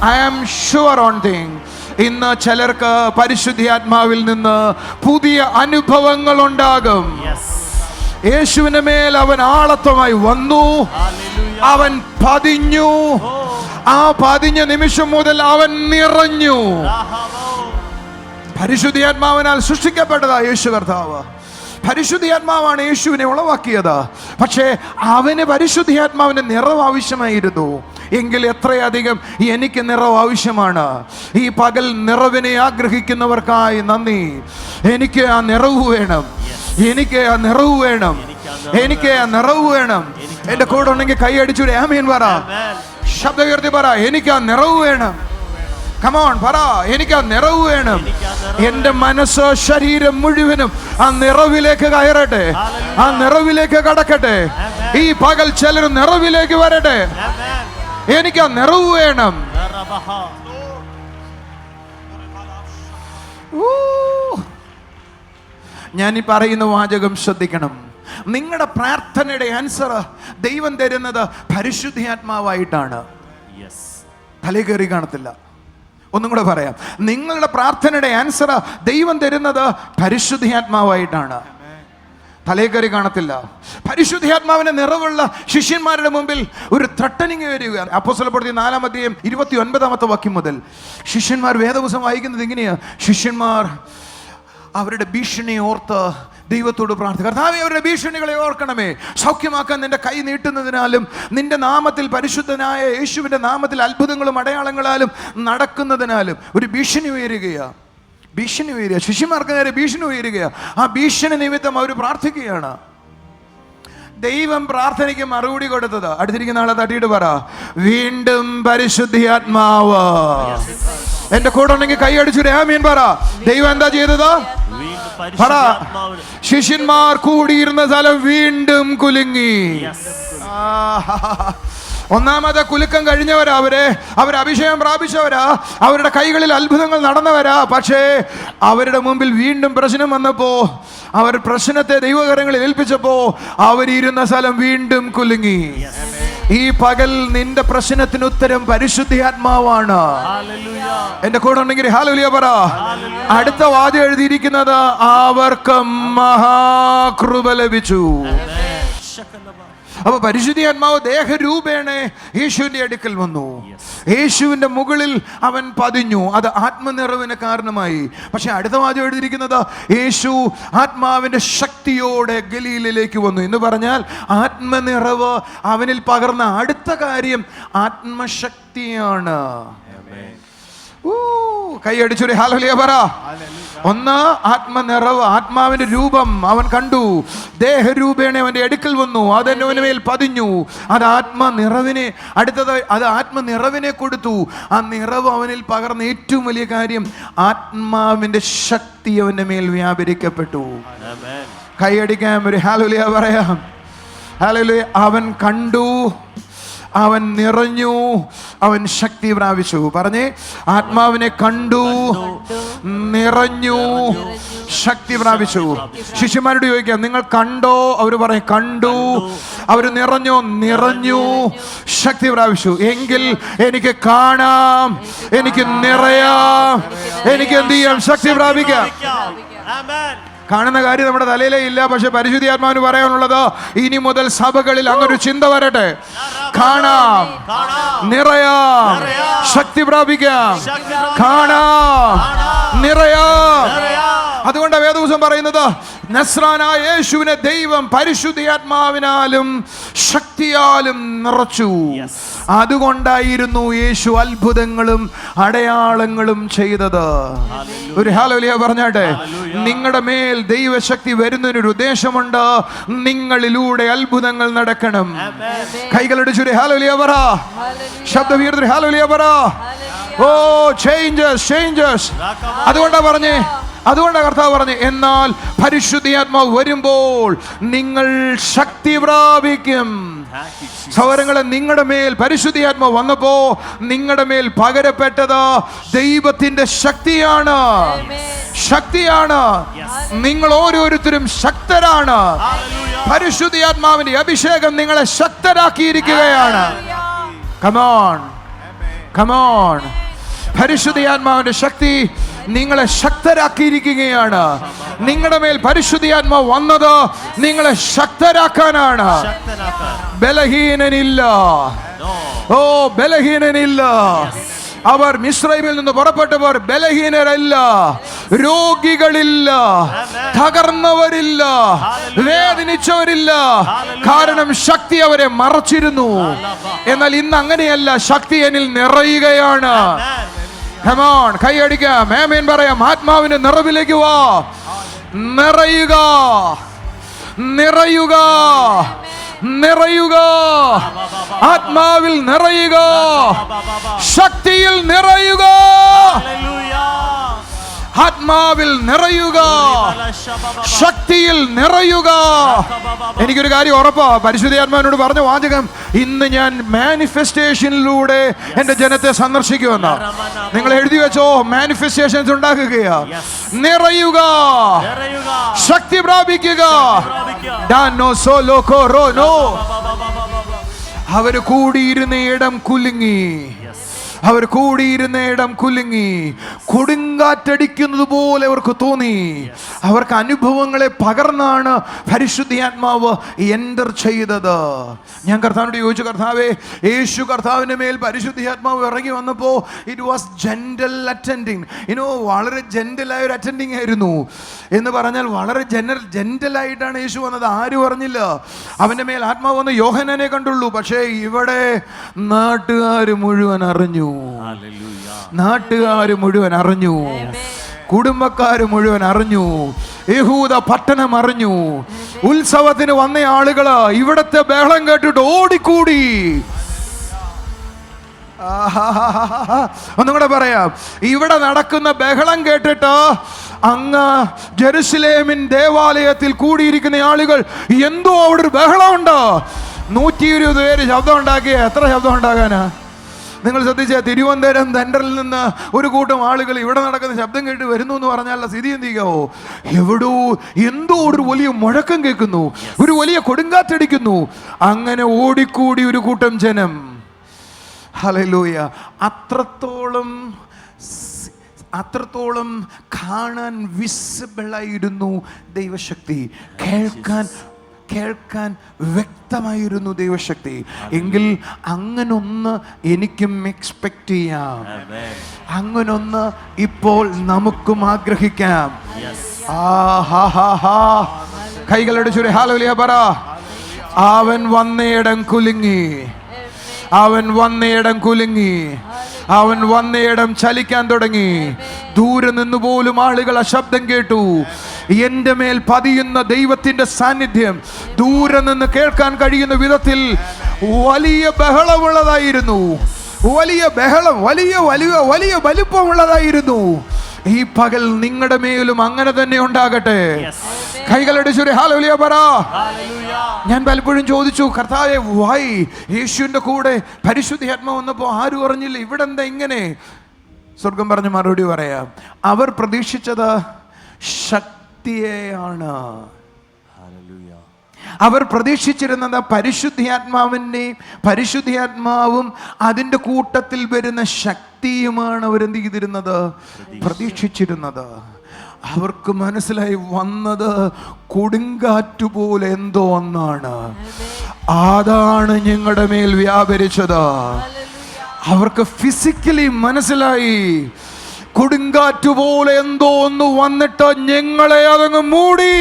I am sure on thing. ഇന്ന് ചിലർക്ക് പരിശുദ്ധാത്മാവിൽ നിന്ന് പുതിയ അനുഭവങ്ങൾ ഉണ്ടാകും. യേശുവിന്റെ മേൽ അവൻ ആളത്വമായി വന്നു. അവൻ പതിഞ്ഞു. ആ പതിഞ്ഞ നിമിഷം മുതൽ അവൻ നിറഞ്ഞു. പരിശുദ്ധാത്മാവിനാൽ സൃഷ്ടിക്കപ്പെട്ടതാ യേശു കർത്താവ്. പരിശുദ്ധാത്മാവാണ് യേശുവിനെ ഉളവാക്കിയത്. പക്ഷേ അവന് പരിശുദ്ധാത്മാവിന്റെ നിറവ് ആവശ്യമായിരുന്നു. എങ്കിൽ എത്രയധികം എനിക്ക് നിറവ് ആവശ്യമാണ്. ഈ പകൽ നിറവിനെ ആഗ്രഹിക്കുന്നവർക്കായി നന്ദി. എനിക്ക് ആ നിറവ് വേണം. എനിക്ക് ആ നിറവ് വേണം. എനിക്ക് ആ നിറവ് വേണം. എന്റെ കൂടെ ഉണ്ടെങ്കിൽ കൈ അടിച്ചൂടെ ആമേൻ പറ. ശബ്ദം ഉയർത്തി പറ, എനിക്ക് ആ നിറവ് വേണം. കമോൺ പറ, എനിക്ക് ആ നിറവ് വേണം. എന്റെ മനസ്സ് ശരീരം മുഴുവനും ആ നിറവിലേക്ക് കയറട്ടെ. ആ നിറവിലേക്ക് കടക്കട്ടെ. ഈ പകൽ ചിലർ നിറവിലേക്ക് വരട്ടെ. എനിക്ക് ആ നിറവ് വേണം. ഞാൻ ഈ പറയുന്ന വാചകം ശ്രദ്ധിക്കണം. നിങ്ങളുടെ പ്രാർത്ഥനയുടെ ആൻസർ ദൈവം തരുന്നത് പരിശുദ്ധാത്മാവായിട്ടാണ്. തലേ കയറി കാണത്തില്ല. ഒന്നും കൂടെ പറയാം, നിങ്ങളുടെ പ്രാർത്ഥനയുടെ ആൻസർ ദൈവം തരുന്നത് പരിശുദ്ധാത്മാവായിട്ടാണ്. തലേ കയറി കാണത്തില്ല. പരിശുദ്ധാത്മാവിന്റെ നിറവുള്ള ശിഷ്യന്മാരുടെ മുമ്പിൽ ഒരു ത്രട്ടനിങ് വരിക. അപ്പോസ്തലപ്രവൃത്തി 4-ാം അധ്യായം 29-ാമത്തെ വാക്യം മുതൽ ശിഷ്യന്മാർ വേദപുസ്തകം വായിക്കുന്നത് ഇങ്ങനെയാ. ശിഷ്യന്മാർ അവരുടെ ഭീഷണി ഓർത്ത് ദൈവത്തോട് പ്രാർത്ഥിക്കുക. കർത്താവേ, അവരുടെ ഭീഷണികളെ ഓർക്കണമേ. സൗഖ്യമാക്കാൻ നിന്റെ കൈ നീട്ടുന്നതിനാലും നിന്റെ നാമത്തിൽ, പരിശുദ്ധനായ യേശുവിന്റെ നാമത്തിൽ അത്ഭുതങ്ങളും അടയാളങ്ങളാലും നടക്കുന്നതിനാലും ഒരു ഭീഷണി ഉയരുകയാ. ഭീഷണി ഉയരുക. ശിഷ്യന്മാർക്ക് നേരെ ഭീഷണി ഉയരുകയാ. ആ ഭീഷണി നിമിത്തം അവർ പ്രാർത്ഥിക്കുകയാണ്. ദൈവം പ്രാർത്ഥനയ്ക്ക് മറുപടി കൊടുത്തത്. അടുത്തിരിക്കുന്ന ആളെ തട്ടിയിട്ട് പറ, വീണ്ടും പരിശുദ്ധാത്മാവ്. എന്റെ കൂടെ ഉണ്ടെങ്കിൽ കൈ അടിച്ചു ആമീൻ പറ. ദൈവം എന്താ ചെയ്തത്? പറ. ശിഷ്യന്മാർ കൂടിയിരുന്ന സ്ഥലം വീണ്ടും കുലുങ്ങി. ഒന്നാമത്തെ കുലുക്കം കഴിഞ്ഞവരാ അവർ അഭിഷേകം പ്രാപിച്ചവരാ. അവരുടെ കൈകളിൽ അത്ഭുതങ്ങൾ നടന്നവരാ. പക്ഷേ അവരുടെ മുമ്പിൽ വീണ്ടും പ്രശ്നം വന്നപ്പോ, അവർ പ്രശ്നത്തെ ദൈവകരങ്ങളിൽ ഏൽപ്പിച്ചപ്പോ അവരിരുന്ന സ്ഥലം വീണ്ടും കുലുങ്ങി. ഈ പകൽ നിന്റെ പ്രശ്നത്തിന് ഉത്തരം പരിശുദ്ധാത്മാവാണ്. എന്റെ കൂടെ ഉണ്ടെങ്കിൽ ഹല്ലേലൂയ പറ. അടുത്ത വാചകം എഴുതിയിരിക്കുന്നത്, അവർക്ക് മഹാകൃപ ലഭിച്ചു. അപ്പൊ പരിശുദ്ധാത്മാവ് ദേഹരൂപേണ യേശുവിന്റെ അടുക്കൽ വന്നു. യേശുവിന്റെ മുകളിൽ അവൻ പതിഞ്ഞു. അത് ആത്മനിറവിന് കാരണമായി. പക്ഷെ അടുത്ത വാചകം എഴുതിയിരിക്കുന്നത്, യേശു ആത്മാവിന്റെ ശക്തിയോടെ ഗലീലയിലേക്ക് വന്നു എന്ന് പറഞ്ഞാൽ ആത്മനിറവ് അവനിൽ പകർന്ന അടുത്ത കാര്യം ആത്മശക്തിയാണ്. കൈ അടിച്ചൊരു ഹല്ലേലൂയ പറ. ഒന്ന് ആത്മനിറവ്, ആത്മാവിന്റെ രൂപം അവൻ കണ്ടു. ദേഹരൂപേണ അവന്റെ അടുക്കൽ വന്നു. അതെന്റെ മേൽ പതിഞ്ഞു. അത് ആത്മനിറവിനെ, അടുത്തത് അത് ആത്മനിറവിനെ കൊടുത്തു. ആ നിറവ് അവനിൽ പകർന്ന ഏറ്റവും വലിയ കാര്യം ആത്മാവിന്റെ ശക്തി അവന്റെ മേൽ വ്യാപരിക്കപ്പെട്ടു. കൈയടിക്കാം, ഒരു ഹല്ലേലൂയ പറയാം. ഹല്ലേലൂയ. അവൻ കണ്ടു, അവൻ നിറഞ്ഞു, അവൻ ശക്തി പ്രാപിച്ചു. പറഞ്ഞേ, ആത്മാവിനെ കണ്ടു, നിറഞ്ഞു, ശക്തി പ്രാപിച്ചു. ശിഷ്യന്മാരോട് ചോദിക്കാം, നിങ്ങൾ കണ്ടോ? അവർ പറയും കണ്ടു. അവർ നിറഞ്ഞോ? നിറഞ്ഞു, ശക്തി പ്രാപിച്ചു. എങ്കിൽ എനിക്ക് കാണാം, എനിക്ക് നിറയാം, എനിക്ക് എന്ത് ചെയ്യാം? ശക്തി പ്രാപിക്കാം. കാണുന്ന കാര്യം നമ്മുടെ തലയിലേ ഇല്ല. പക്ഷെ പരിശുദ്ധാത്മാവിന് പറയാനുള്ളത്, ഇനി മുതൽ സഭകളിൽ അങ്ങൊരു ചിന്ത വരട്ടെ. കാണാം, നിറയാം, ശക്തി പ്രാപിക്കാം. കാണാം, നിറയാം. അതുകൊണ്ട് വേദപുസ്തകം പറയുന്നത്, നസ്രാനായ യേശുവിനെ ദൈവം പരിശുദ്ധാത്മാവിനാലും ശക്തിയാലും നിറച്ചു. അതുകൊണ്ടായിരുന്നു യേശു അത്ഭുതങ്ങളും അടയാളങ്ങളും ചെയ്തത്. ഒരു ഹല്ലേലൂയ പറഞ്ഞാട്ടെ. നിങ്ങളുടെ മേൽ ദൈവശക്തി വരുന്നതിനൊരു ഉദ്ദേശമുണ്ട്. നിങ്ങളിലൂടെ അത്ഭുതങ്ങൾ നടക്കണം. കൈകളടിച്ചൊരു ഹല്ലേലൂയ പറ. ശബ്ദം ഉയർത്തി ഹല്ലേലൂയ പറ. ഓ ചേഞ്ചസ്. അതുകൊണ്ടാണ് കർത്താവ് പറഞ്ഞേ, എന്നാൽ പരിശുദ്ധാത്മാവ് വരുമ്പോൾ നിങ്ങൾ ശക്തി പ്രാപിക്കും. സഹോദരങ്ങളെ, നിങ്ങളുടെ മേൽ പരിശുദ്ധാത്മാവ് വന്നപ്പോ നിങ്ങളുടെ മേൽ പകരപ്പെട്ടത് ദൈവത്തിന്റെ ശക്തിയാണ്. നിങ്ങൾ ഓരോരുത്തരും ശക്തരാണ്. പരിശുദ്ധാത്മാവിന്റെ അഭിഷേകം നിങ്ങളെ ശക്തരാക്കിയിരിക്കുകയാണ്. കമോൺ. പരിശുദ്ധാത്മാവിന്റെ ശക്തി നിങ്ങളെ ശക്തരാക്കിയിരിക്കുകയാണ്. നിങ്ങളുടെ മേൽ പരിശുദ്ധാത്മാവ് വന്നത് നിങ്ങളെ ശക്തരാക്കാനാണ്. ബലഹീനനില്ല. അവർ മിസ്രൈമിൽ നിന്ന് പുറപ്പെട്ടവർ ബലഹീനരല്ല, രോഗികളില്ല, തകർന്നവരില്ല, വേദനിച്ചവരില്ല. കാരണം ശക്തി അവരെ മറച്ചിരുന്നു. എന്നാൽ ഇന്ന് അങ്ങനെയല്ല, ശക്തി എന്നിൽ നിറയുകയാണ്. കൈയടിക്കാം, ആമേൻ പറയാം. ആത്മാവിന്റെ നിറവിലേക്ക് വാ. നിറയുക. ആത്മാവിൽ നിറയുക. ശക്തിയിൽ നിറയുക. ആത്മാവിൽ നിറയുക. ശക്തിയിൽ നിറയുക. എനിക്കൊരു കാര്യം ഉറപ്പാ, പരിശുദ്ധാത്മാവിനോട് പറഞ്ഞ വാചകം, ഇന്ന് ഞാൻ മാനിഫെസ്റ്റേഷനിലൂടെ എന്റെ ജനത്തെ സന്ദർശിക്കുമെന്ന്. നിങ്ങൾ എഴുതി വെച്ചോ, മാനിഫെസ്റ്റേഷൻസ് ഉണ്ടാക്കുകയാ. നിറയുക, ശക്തി പ്രാപിക്കുക. അവര് കൂടിയിരുന്ന ഇടം കുലുങ്ങി. കൊടുങ്കാറ്റടിക്കുന്നത് പോലെ അവർക്ക് തോന്നി. അവർക്ക് അനുഭവങ്ങളെ പകർന്നാണ് പരിശുദ്ധാത്മാവ് എൻ്റർ ചെയ്തത്. ഞാൻ കർത്താവിനോട് ചോദിച്ചു, കർത്താവേ, യേശു കർത്താവിൻ്റെ മേൽ പരിശുദ്ധാത്മാവ് ഇറങ്ങി വന്നപ്പോൾ ഇറ്റ് വാസ് ജെന്റൽ അറ്റൻഡിങ്. വളരെ ജെന്റലായ ഒരു അറ്റൻഡിങ് ആയിരുന്നു. എന്ന് പറഞ്ഞാൽ വളരെ ജെന്റലായിട്ടാണ് യേശു വന്നത്. ആരും അറിഞ്ഞില്ല അവൻ്റെ മേൽ ആത്മാവ് വന്ന് യോഹന്നാനെ കണ്ടുള്ളൂ. പക്ഷേ ഇവിടെ നാട്ടുകാർ മുഴുവൻ അറിഞ്ഞു. കുടുംബക്കാര് മുഴുവൻ അറിഞ്ഞു. യഹൂദ പട്ടണം അറിഞ്ഞു. ഉത്സവത്തിന് വന്ന ആളുകള് ഇവിടത്തെ ബഹളം കേട്ടിട്ട് ഓടിക്കൂടി. ഒന്നും കൂടെ പറയാം, ഇവിടെ നടക്കുന്ന ബഹളം കേട്ടിട്ട് അങ്ങ് ജെറുസലേമിൻ ദേവാലയത്തിൽ കൂടിയിരിക്കുന്ന ആളുകൾ, എന്തോ അവിടെ ഒരു ബഹളമുണ്ട്. 120 പേര് ശബ്ദം ഉണ്ടാക്കിയ എത്ര ശബ്ദം ഉണ്ടാകാനാ? നിങ്ങൾ ശ്രദ്ധിച്ച, തിരുവനന്തപുരം സെൻട്രലിൽ നിന്ന് ഒരു കൂട്ടം ആളുകൾ ഇവിടെ നടക്കുന്ന ശബ്ദം കേട്ട് വരുന്നു എന്ന് പറഞ്ഞാൽ സ്ഥിതി എന്തിക്കാവോ? എന്തോ ഒരു വലിയ മുഴക്കം കേൾക്കുന്നു, ഒരു വലിയ കൊടുങ്കാറ്റടിക്കുന്നു. അങ്ങനെ ഓടിക്കൂടി ഒരു കൂട്ടം ജനം. ഹല്ലേലൂയ. അത്രത്തോളം കാണാൻ വിസിബിളായിരുന്നു ദൈവശക്തി. കേൾക്കാൻ വ്യക്തമായിരുന്നു ദൈവശക്തി. എങ്കിൽ അങ്ങനൊന്ന് എനിക്കും എക്സ്പെക്ട് ചെയ്യാം. അങ്ങനൊന്ന് ഇപ്പോൾ നമുക്കും ആഗ്രഹിക്കാം. കൈകളുടെ ചുരി ഹല്ലേലൂയ പറ. അവൻ വന്നയിടം ചലിക്കാൻ തുടങ്ങി. ദൂരെ നിന്ന് പോലും ആളുകൾ ആ ശബ്ദം കേട്ടു. എന്റെ മേൽ പതിയുന്ന ദൈവത്തിന്റെ സാന്നിധ്യം ദൂരെ നിന്ന് കേൾക്കാൻ കഴിയുന്ന വിധത്തിൽ വലിയ ബഹളമുള്ളതായിരുന്നു. വലിയ വലിപ്പമുള്ളതായിരുന്നു. ഈ പകൽ നിങ്ങളുടെ മേലും അങ്ങനെ തന്നെ ഉണ്ടാകട്ടെ. കൈകളടിച്ചൊരു ഹല്ലേലൂയ പറ. ഞാൻ പലപ്പോഴും ചോദിച്ചു, കർത്താവേ, വൈ യേശുവിന്റെ കൂടെ പരിശുദ്ധാത്മാവ് വന്നപ്പോൾ ആരും അറിഞ്ഞില്ല, ഇവിടെ എന്താ ഇങ്ങനെ? സ്വർഗം പറഞ്ഞ മറുപടി പറയാം, അവർ പ്രതീക്ഷിച്ചത് ശക്തിയെയാണ്. അവർ പ്രതീക്ഷിച്ചിരുന്നത് പരിശുദ്ധാത്മാവും അതിൻ്റെ കൂട്ടത്തിൽ വരുന്ന ശക്തിയുമാണ് അവരെന്ത് ചെയ്തിരുന്നത്? പ്രതീക്ഷിച്ചിരുന്നത്. അവർക്ക് മനസ്സിലായി വന്നത് കൊടുങ്കാറ്റുപോലെ എന്തോ ഒന്നാണ്. അതാണ് ഞങ്ങളുടെ മേൽ വ്യാപരിച്ചത്. അവർക്ക് ഫിസിക്കലി മനസ്സിലായി കൊടുങ്കാറ്റ് പോലെ എന്തോ ഒന്ന് വന്നിട്ട് ഞങ്ങളെ അതങ്ങ് മൂടി.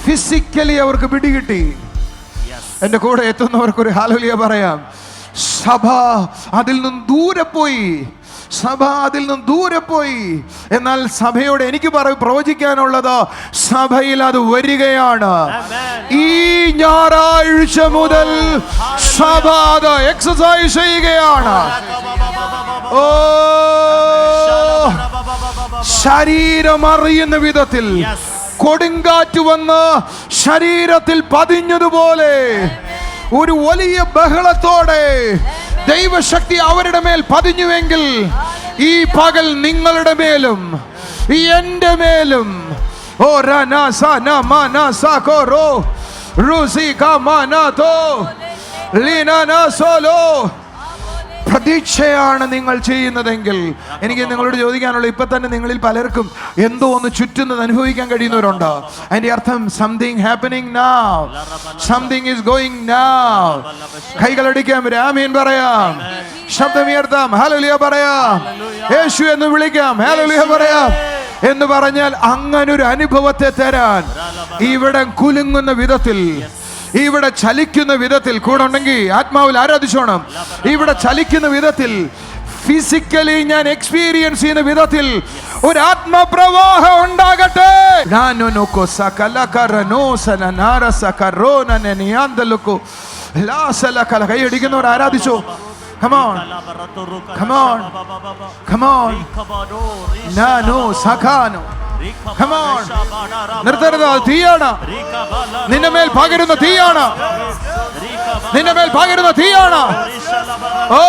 ഫിസിക്കലി അവർക്ക് പിടികിട്ടി. എന്റെ കൂടെ എത്തുന്നവർക്കൊരു ഹല്ലേലൂയ പറയാം. സഭ അതിൽ നിന്ന് ദൂരെ പോയി. സഭ അതിൽ നിന്ന് ദൂരെ പോയി. എന്നാൽ സഭയോട് എനിക്ക് പ്രവചിക്കാനുള്ളത്, സഭയിൽ അത് വരികയാണ്. ഈ ഞായറാഴ്ച മുതൽ സഭ അത് എക്സസൈസ് ചെയ്യുകയാണ്. ഓ, ശരീരം അറിയുന്ന വിധത്തിൽ കൊടുങ്കാറ്റ് വന്ന് ശരീരത്തിൽ പതിഞ്ഞതുപോലെ ഒരു വലിയ ബഹളത്തോടെ ദൈവശക്തി അവരുടെ മേൽ പതിഞ്ഞുവെങ്കിൽ ഈ പകൽ നിങ്ങളുടെ മേലും എന്റെ മേലും ഓ പ്രതീക്ഷയാണ് നിങ്ങൾ ചെയ്യുന്നതെങ്കിൽ, എനിക്ക് നിങ്ങളോട് ചോദിക്കാനുള്ള, ഇപ്പൊ തന്നെ നിങ്ങളിൽ പലർക്കും എന്തോ ഒന്ന് ചുറ്റുന്നത് അനുഭവിക്കാൻ കഴിയുന്നവരുണ്ടോ? അതിന്റെ അർത്ഥം something happening now, something is going now. കൈകളടിക്കാം, ആമേൻ പറയാം, ശബ്ദമുയർത്താം, ഹല്ലേലൂയ പറയാം, യേശു എന്ന് വിളിക്കാം, ഹല്ലേലൂയ പറയാം എന്ന് പറഞ്ഞാൽ അങ്ങനൊരു അനുഭവത്തെ തരാൻ, ഇവിടെ കുലുങ്ങുന്ന വിധത്തിൽ, ഇവിടെ ചലിക്കുന്ന വിധത്തിൽ, കൂടെ ഉണ്ടെങ്കിൽ ആത്മാവിൽ ആരാധിച്ചോണം, ഇവിടെ ചലിക്കുന്ന വിധത്തിൽ, ഫിസിക്കലി ഞാൻ എക്സ്പീരിയൻസ് ചെയ്യുന്ന വിധത്തിൽ ഒരു ആത്മപ്രവാഹം ഉണ്ടാകട്ടെ. കൈയടിക്കുന്നവർ ആരാധിച്ചോ. Come on, come on, come on. Nano sakano. Come on. നിർത്തരുത്, തീയാണ്. നിന്റെ മേൽ പകരുന്ന തീയാണ്. നിന്റെ മേൽ പകരുന്ന തീയാണ്. ഓ,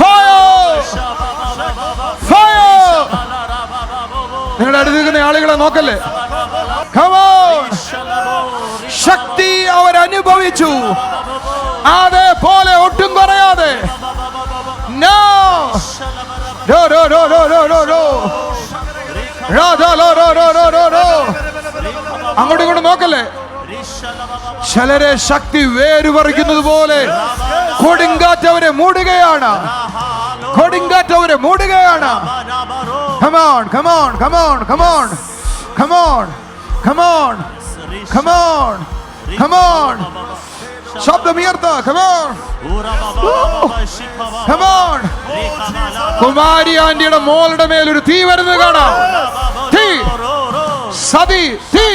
fire, fire. നിങ്ങളുടെ അടുത്തിരിക്കുന്ന ആളുകളെ നോക്കല്ലേ. Come on. ശക്തി അവരനുഭവിച്ചു, അതേപോലെ ഒട്ടും കുറയാതെ. No, no, no, no, no, no, no, no. അങ്ങോട്ടും ഇങ്ങോട്ടും നോക്കല്ലേ. ചിലരെ ശക്തി വേരുപറിക്കുന്നത് പോലെ കൊടുങ്കാറ്റ് അവരെ മൂടുകയാണ്. കൊടുങ്കാറ്റ് അവരെ മൂടുകയാണ്. Come on, come on, come on, come on, come on, come on, come on, come on. ശബ്ദമുയർത്ത. Come on, come on. Kumari ആന്റിയുടെ മോളുടെ മേലൊരു തീ വരുന്നത് കാണാം. തീ, സതി, തീ,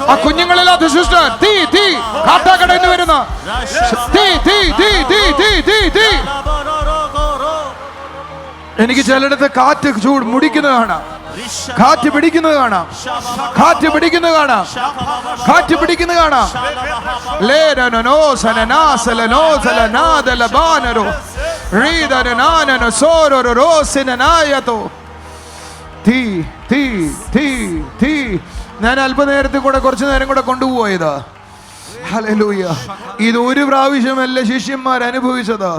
ആ കുഞ്ഞുങ്ങളില്ലാത്ത സിസ്റ്റർ, തീ, തീ, കാട്ടാക്കടയിൽ നിന്ന് വരുന്ന തീ, തീ, തീ, തീ, തീ, തീ, തീ. എനിക്ക് ചിലയിടത്ത് കാറ്റ് ചൂട് മുടിക്കുന്നത് കാണാം, കാറ്റ് പിടിക്കുന്നത് കാണാം, കാറ്റ് പിടിക്കുന്നത് കാണാം, കാറ്റ് പിടിക്കുന്നത് കാണാം. തീ, തീ, തീ, തീ. ഞാൻ അല്പനേരത്തിൽ കൂടെ കുറച്ചു നേരം കൂടെ കൊണ്ടുപോയതാ. ഹല്ലേലൂയ. ഇത് ഒരു പ്രാവശ്യമല്ല ശിഷ്യന്മാർ അനുഭവിച്ചത്.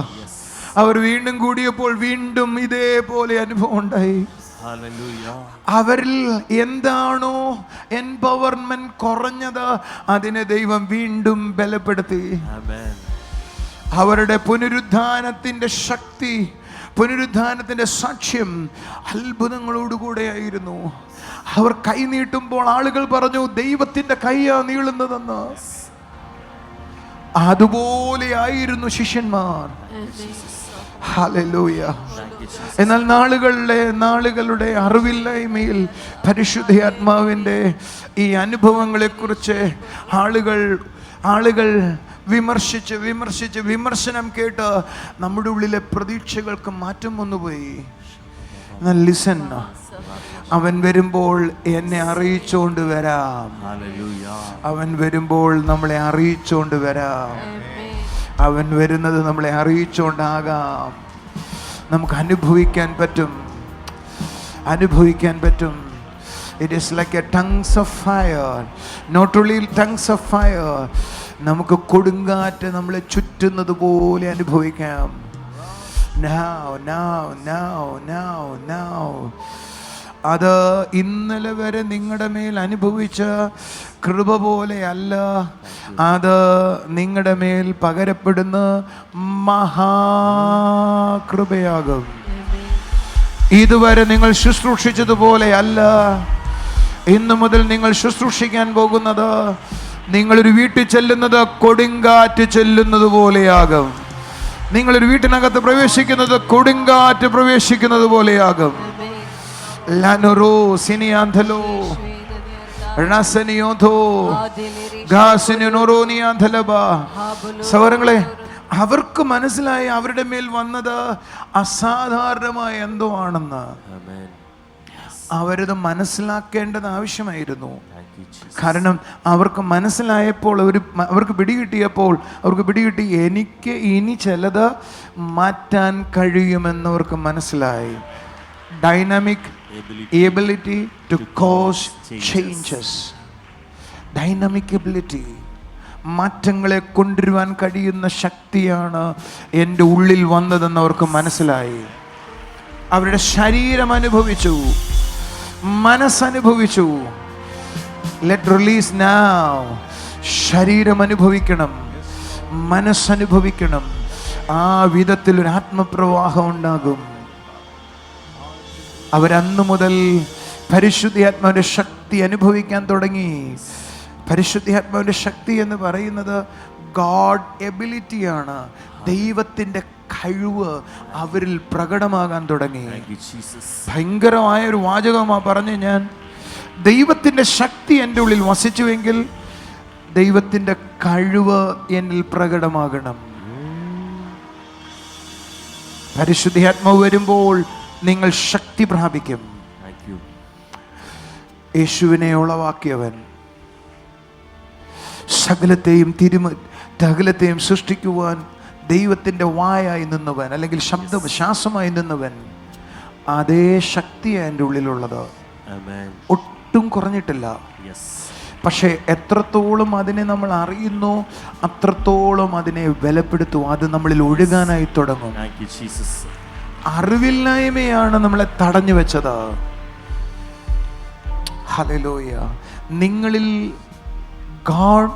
അവർ വീണ്ടും കൂടിയപ്പോൾ വീണ്ടും ഇതേപോലെ അനുഭവം ഉണ്ടായി. അവരിൽ എന്താണോ എംപവർമെന്റ് കുറഞ്ഞത്, അതിനെ ദൈവം വീണ്ടും ബലപ്പെടുത്തി. അവരുടെ പുനരുദ്ധാനത്തിന്റെ ശക്തി, പുനരുദ്ധാനത്തിന്റെ സാക്ഷ്യം അത്ഭുതങ്ങളോടുകൂടെയായിരുന്നു. അവർ കൈ നീട്ടുമ്പോൾ ആളുകൾ പറഞ്ഞു, ദൈവത്തിന്റെ കൈയാ നീളുന്നതെന്ന്. അതുപോലെ ആയിരുന്നു ശിഷ്യന്മാർ. ഹല്ലേലൂയ. എന്നാൽ നാളുകളുടെ അറിവില്ലായ്മയിൽ പരിശുദ്ധാത്മാവിൻ്റെ ഈ അനുഭവങ്ങളെക്കുറിച്ച് ആളുകൾ വിമർശനം കേട്ട് നമ്മുടെ ഉള്ളിലെ പ്രതീക്ഷകൾക്ക് മാറ്റം വന്നുപോയി. എന്നാൽ ലിസൺ, അവൻ വരുമ്പോൾ എന്നെ അറിയിച്ചുകൊണ്ട് വരാം. അവൻ വരുമ്പോൾ നമ്മളെ അറിയിച്ചുകൊണ്ട് വരാം. അവൻ വരുന്നത് നമ്മളെ അറിയിച്ചുകൊണ്ടാകാം. നമുക്ക് അനുഭവിക്കാൻ പറ്റും. It is like a tongues of fire. Not only tongues of fire, നമുക്ക് കൊടുങ്കാറ്റ് നമ്മളെ ചുറ്റുന്നത് പോലെ അനുഭവിക്കാം. Now. അത് ഇന്നലെ വരെ നിങ്ങളുടെ മേൽ അനുഭവിച്ച കൃപ പോലെയല്ല, അത് നിങ്ങളുടെ മേൽ പകരപ്പെടുന്ന മഹാകൃപയാകും. ഇതുവരെ നിങ്ങൾ ശുശ്രൂഷിച്ചതുപോലെയല്ല, ഇന്നു മുതൽ നിങ്ങൾ ശുശ്രൂഷിക്കാൻ പോകുന്നത്, നിങ്ങളൊരു വീട്ടിൽ ചെല്ലുന്നത് കൊടുങ്കാറ്റ് ചെല്ലുന്നത് പോലെയാകും. നിങ്ങളൊരു വീട്ടിനകത്ത് പ്രവേശിക്കുന്നത് കൊടുങ്കാറ്റ് പ്രവേശിക്കുന്നത് പോലെയാകും. ലനറോ സിനിയാന്ധലോ റസനിയോധോ ഗാസിനോറോനിയാന്ധലബ. സഹോദരങ്ങളെ, അവർക്ക് മനസ്സിലായി അവരുടെ മേൽ വന്നത് അസാധാരണമായ എന്തോ ആണെന്ന്. അവരത് മനസ്സിലാക്കേണ്ടത് ആവശ്യമായിരുന്നു. കാരണം അവർക്ക് മനസ്സിലായപ്പോൾ, അവർക്ക് പിടികിട്ടി എനിക്ക് ഇനി ചിലത് മാറ്റാൻ കഴിയുമെന്നവർക്ക് മനസ്സിലായി. Dynamic ability to cause changes. Dynamic ability, മാറ്റങ്ങളെ കൊണ്ടുവരുവാൻ കഴിയുന്ന ശക്തിയാണ് എൻ്റെ ഉള്ളിൽ വന്നതെന്ന് അവർക്ക് മനസ്സിലായി. അവരുടെ ശരീരം അനുഭവിച്ചു, മനസ്സനുഭവിച്ചു. Let release now. ശരീരം അനുഭവിക്കണം, മനസ്സനുഭവിക്കണം. ആ വിധത്തിൽ ഒരു ആത്മപ്രവാഹം ഉണ്ടാകും. അവരന്നു മുതൽ പരിശുദ്ധാത്മാവിന്റെ ശക്തി അനുഭവിക്കാൻ തുടങ്ങി. പരിശുദ്ധാത്മാവിന്റെ ശക്തി എന്ന് പറയുന്നത് ഗോഡ് എബിലിറ്റിയാണ്. ദൈവത്തിൻ്റെ കഴിവ് അവരിൽ പ്രകടമാകാൻ തുടങ്ങി. ഭയങ്കരമായ ഒരു വാചകമാണ് പറഞ്ഞു ഞാൻ. ദൈവത്തിൻ്റെ ശക്തി എൻ്റെ ഉള്ളിൽ വസിച്ചുവെങ്കിൽ ദൈവത്തിൻ്റെ കഴിവ് എന്നിൽ പ്രകടമാകണം. പരിശുദ്ധാത്മാവ് വരുമ്പോൾ നിങ്ങൾ ശക്തി പ്രാപിക്കും. യേശുവിനെ ഉളവാക്കിയവൻ, സകലത്തെയും സൃഷ്ടിക്കുവാൻ ദൈവത്തിൻ്റെ വായായി നിന്നവൻ, അല്ലെങ്കിൽ ശ്വാസമായി നിന്നവൻ, അതേ ശക്തിയാണ് എൻ്റെ ഉള്ളിലുള്ളത്. ഒട്ടും കുറഞ്ഞിട്ടില്ല. പക്ഷേ എത്രത്തോളം അതിനെ നമ്മൾ അറിയുന്നു, അത്രത്തോളം അതിനെ ബലപ്പെടുത്തും. അത് നമ്മളിൽ ഒഴുകാനായി തുടങ്ങും. അറിവില്ലായ്മയാണ് നമ്മളെ തടഞ്ഞു വെച്ചത്. ഹല്ലേലൂയ. നിങ്ങളിൽ ഗോഡ്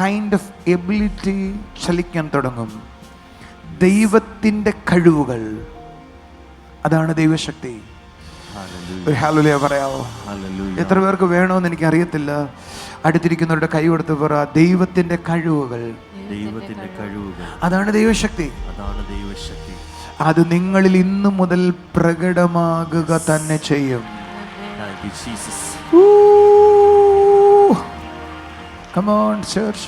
കൈൻഡ് ഓഫ് എബിലിറ്റി ചലിക്കാൻ തുടങ്ങും. ദൈവത്തിൻ്റെ കഴിവുകൾ, അതാണ് ദൈവശക്തി. ഒരു ഹല്ലേലൂയ പറയാവോ? എത്ര പേർക്ക് വേണമെന്ന് എനിക്ക് അറിയത്തില്ല. അടുത്തിരിക്കുന്നവരുടെ കൈ കൊടുത്ത് പറ, ദൈവത്തിൻ്റെ കഴിവുകൾ, അതാണ് ദൈവശക്തി. അത് നിങ്ങളിൽ ഇന്നു മുതൽ പ്രകടമാകുക തന്നെ ചെയ്യും. Come on, church.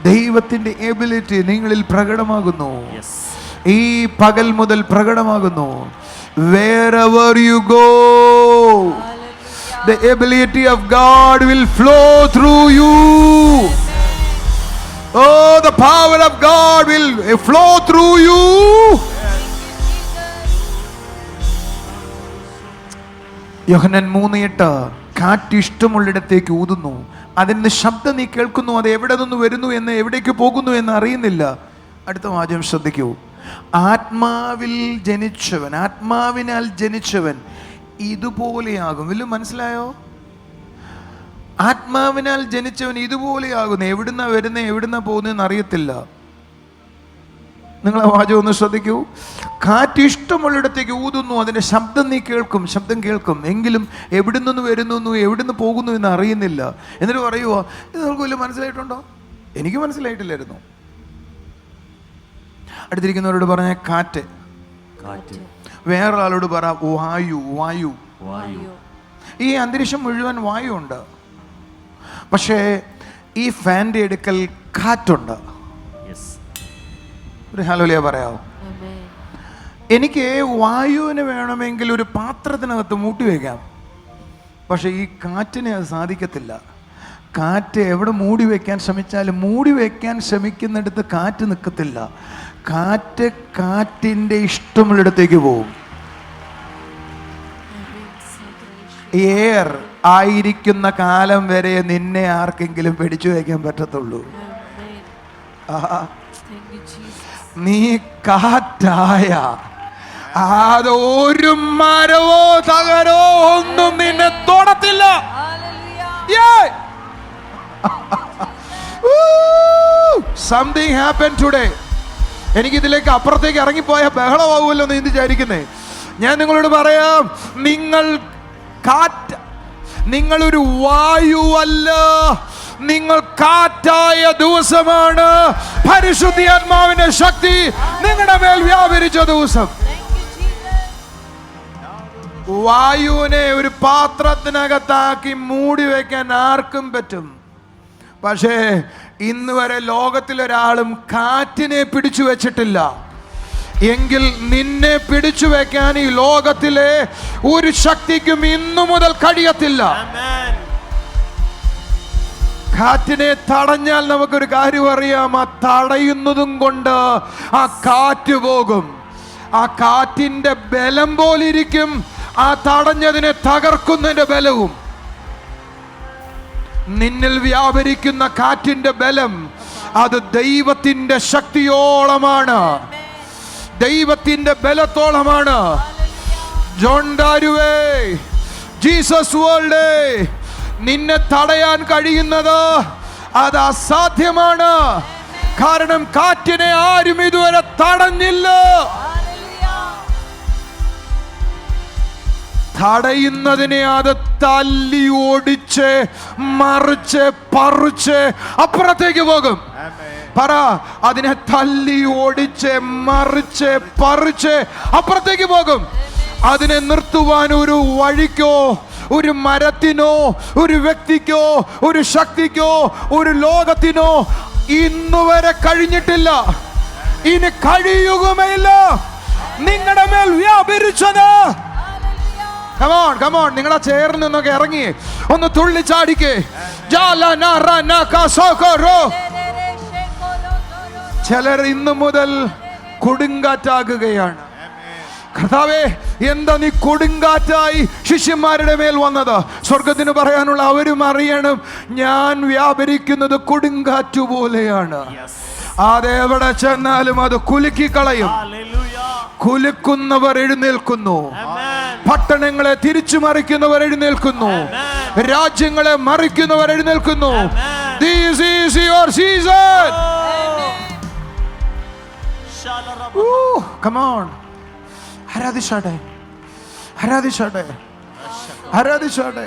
ദൈവത്തിൻ്റെ എബിലിറ്റി നിങ്ങളിൽ പ്രകടമാകുന്നു. ഈ പകൽ മുതൽ പ്രകടമാകുന്നു. Wherever you go, the ability of God will flow through you. Oh, the power of God will flow through you. യോഹന്നാൻ 3:8, കാറ്റ് ഇഷ്ടമുള്ളിടത്തേക്ക് ഊതുന്നു, അതിന് ശബ്ദം നീ കേൾക്കുന്നു, അത് എവിടെ നിന്ന് വരുന്നു എന്ന്, എവിടേക്ക് പോകുന്നു എന്ന് അറിയുന്നില്ല. അടുത്ത വാചകം ശ്രദ്ധിക്കൂ. ആത്മാവിനാൽ ജനിച്ചവൻ ഇതുപോലെയാകും. വല്ലതും മനസ്സിലായോ? ആത്മാവിനാൽ ജനിച്ചവൻ ഇതുപോലെയാകുന്നു. എവിടുന്നാ വരുന്നത്, എവിടുന്നാ പോകുന്നതെന്ന് അറിയത്തില്ല. നിങ്ങൾ ആ വാചകം ഒന്ന് ശ്രദ്ധിക്കൂ. കാറ്റ് ഇഷ്ടമുള്ളിടത്തേക്ക് ഊതുന്നു, അതിൻ്റെ ശബ്ദം നീ കേൾക്കും, ശബ്ദം കേൾക്കും, എങ്കിലും എവിടെ നിന്ന് വരുന്നു, എവിടുന്ന് പോകുന്നു എന്ന് അറിയുന്നില്ല. എന്നിട്ട് പറയുക, ഇത് നിങ്ങൾക്ക് വല്ലതും മനസ്സിലായിട്ടുണ്ടോ? എനിക്ക് മനസ്സിലായിട്ടില്ലായിരുന്നു. അടുത്തിരിക്കുന്നവരോട് പറഞ്ഞ കാറ്റ്. വേറൊരാളോട് പറ വായു. ഈ അന്തരീക്ഷം മുഴുവൻ വായു ഉണ്ട്. പക്ഷേ ഈ ഫാൻ്റെ അടുക്കൽ കാറ്റുണ്ട്. ഒരു ഹല്ലേലൂയ പറയാവോ? എനിക്ക് വായുവിന് വേണമെങ്കിൽ ഒരു പാത്രത്തിനകത്ത് മൂട്ടി വയ്ക്കാം. പക്ഷെ ഈ കാറ്റിനെ അത് സാധിക്കത്തില്ല. കാറ്റ് എവിടെ മൂടി വയ്ക്കാൻ ശ്രമിച്ചാലും മൂടി വയ്ക്കാൻ ശ്രമിക്കുന്നിടത്ത് കാറ്റ് നിൽക്കത്തില്ല. കാറ്റ് കാറ്റിൻ്റെ ഇഷ്ടമുള്ളിടത്തേക്ക് പോകും. എയർ ആയിരിക്കുന്ന കാലം വരെ നിന്നെ ആർക്കെങ്കിലും പിടിച്ചു വയ്ക്കാൻ പറ്റത്തുള്ളൂ. നീ കാറ്റായ അത് ഒരു മരവോ തകരോ ഒന്നും നിന്നെ തൊടത്തില്ല. Something happen today. എനിക്കിതിലേക്ക് അപ്പുറത്തേക്ക് ഇറങ്ങിപ്പോയ ബഹളമാവുമല്ലോ എന്ന് വിചാരിക്കുന്നേ. ഞാൻ നിങ്ങളോട് പറയാം, നിങ്ങളൊരു വായുവല്ല, നിങ്ങൾ കാറ്റായ ദിവസമാണ്. പരിശുദ്ധാത്മാവിന്റെ ശക്തി നിങ്ങളുടെ മേൽ വ്യാപരിച്ച ദിവസം. വായുവിനെ ഒരു പാത്രത്തിനകത്താക്കി മൂടി വെക്കാൻ ആർക്കും പറ്റും. പക്ഷേ ഇന്ന് വരെ ലോകത്തിലൊരാളും കാറ്റിനെ പിടിച്ചു വെച്ചിട്ടില്ല. എങ്കിൽ നിന്നെ പിടിച്ചു വെക്കാൻ ഈ ലോകത്തിലെ ഒരു ശക്തിക്കും ഇന്നു മുതൽ കഴിയത്തില്ല. കാറ്റിനെ തടഞ്ഞാൽ നമുക്കൊരു കാര്യം അറിയാം, ആ തടയുന്നതും കൊണ്ട് ആ കാറ്റ് പോകും. ആ കാറ്റിന്റെ ബലം പോലിരിക്കും ആ തടഞ്ഞതിനെ തകർക്കുന്നതിന്റെ ബലവും. നിന്നിൽ വ്യാപരിക്കുന്ന കാറ്റിന്റെ ബലം അത് ദൈവത്തിന്റെ ശക്തിയോളമാണ്, ദൈവത്തിന്റെ ബലത്തോളമാണ്. ജോൺ ഡാരുവേ, ജീസസ് വേൾഡ്, നിന്നെ തടയാൻ കഴിയുന്നത് അത് അസാധ്യമാണ്. കാരണം കാറ്റിനെ ആരും ഇതുവരെ തടഞ്ഞില്ല. തടയുന്നതിനെ അത് തല്ലി ഓടിച്ച് മറിച്ച് പറിച്ച് അപ്പുറത്തേക്ക് പോകും. പറ, അതിനെ തല്ലി ഓടിച്ച് മറിച്ച് പറിച്ച് അപ്പുറത്തേക്ക് പോകും. അതിനെ നിർത്തുവാൻ ഒരു വഴിക്കോ ഒരു മരത്തിനോ ഒരു വ്യക്തിക്കോ ഒരു ശക്തിക്കോ ഒരു ലോകത്തിനോ ഇന്നുവരെ കഴിഞ്ഞിട്ടില്ല, ഇനി കഴിയുകയുമില്ല. നിങ്ങളുടെ മേൽ വ്യാപരിച്ചത്. Come on, നിങ്ങളെ ചേർന്ന് നിന്നൊക്കെ ഇറങ്ങി ഒന്ന് തുള്ളിച്ചാടിക്കേ. ചിലർ ഇന്നു മുതൽ കൊടുങ്കാറ്റാകുകയാണ്. കർത്താവേ, എന്താ നീ കൊടുങ്കാറ്റായി ശിഷ്യന്മാരുടെ മേൽ വന്നത്? സ്വർഗത്തിന് പറയാനുള്ള അവരും അറിയണം, ഞാൻ വ്യാപരിക്കുന്നത് കൊടുങ്കാറ്റു പോലെയാണ്. അതെവിടെ ചെന്നാലും അത് കുലുക്കിക്കളയും. കുലുക്കുന്നവർ എഴുന്നേൽക്കുന്നു, പട്ടണങ്ങളെ തിരിച്ചു മറിക്കുന്നവർ എഴുന്നേൽക്കുന്നു, രാജ്യങ്ങളെ മറിക്കുന്നവർ എഴുന്നേൽക്കുന്നു. This is your season. Come on, ആരാധിച്ചാട്ടെ, ആരാധിച്ചാട്ടെ, ആരാധിച്ചാട്ടെ.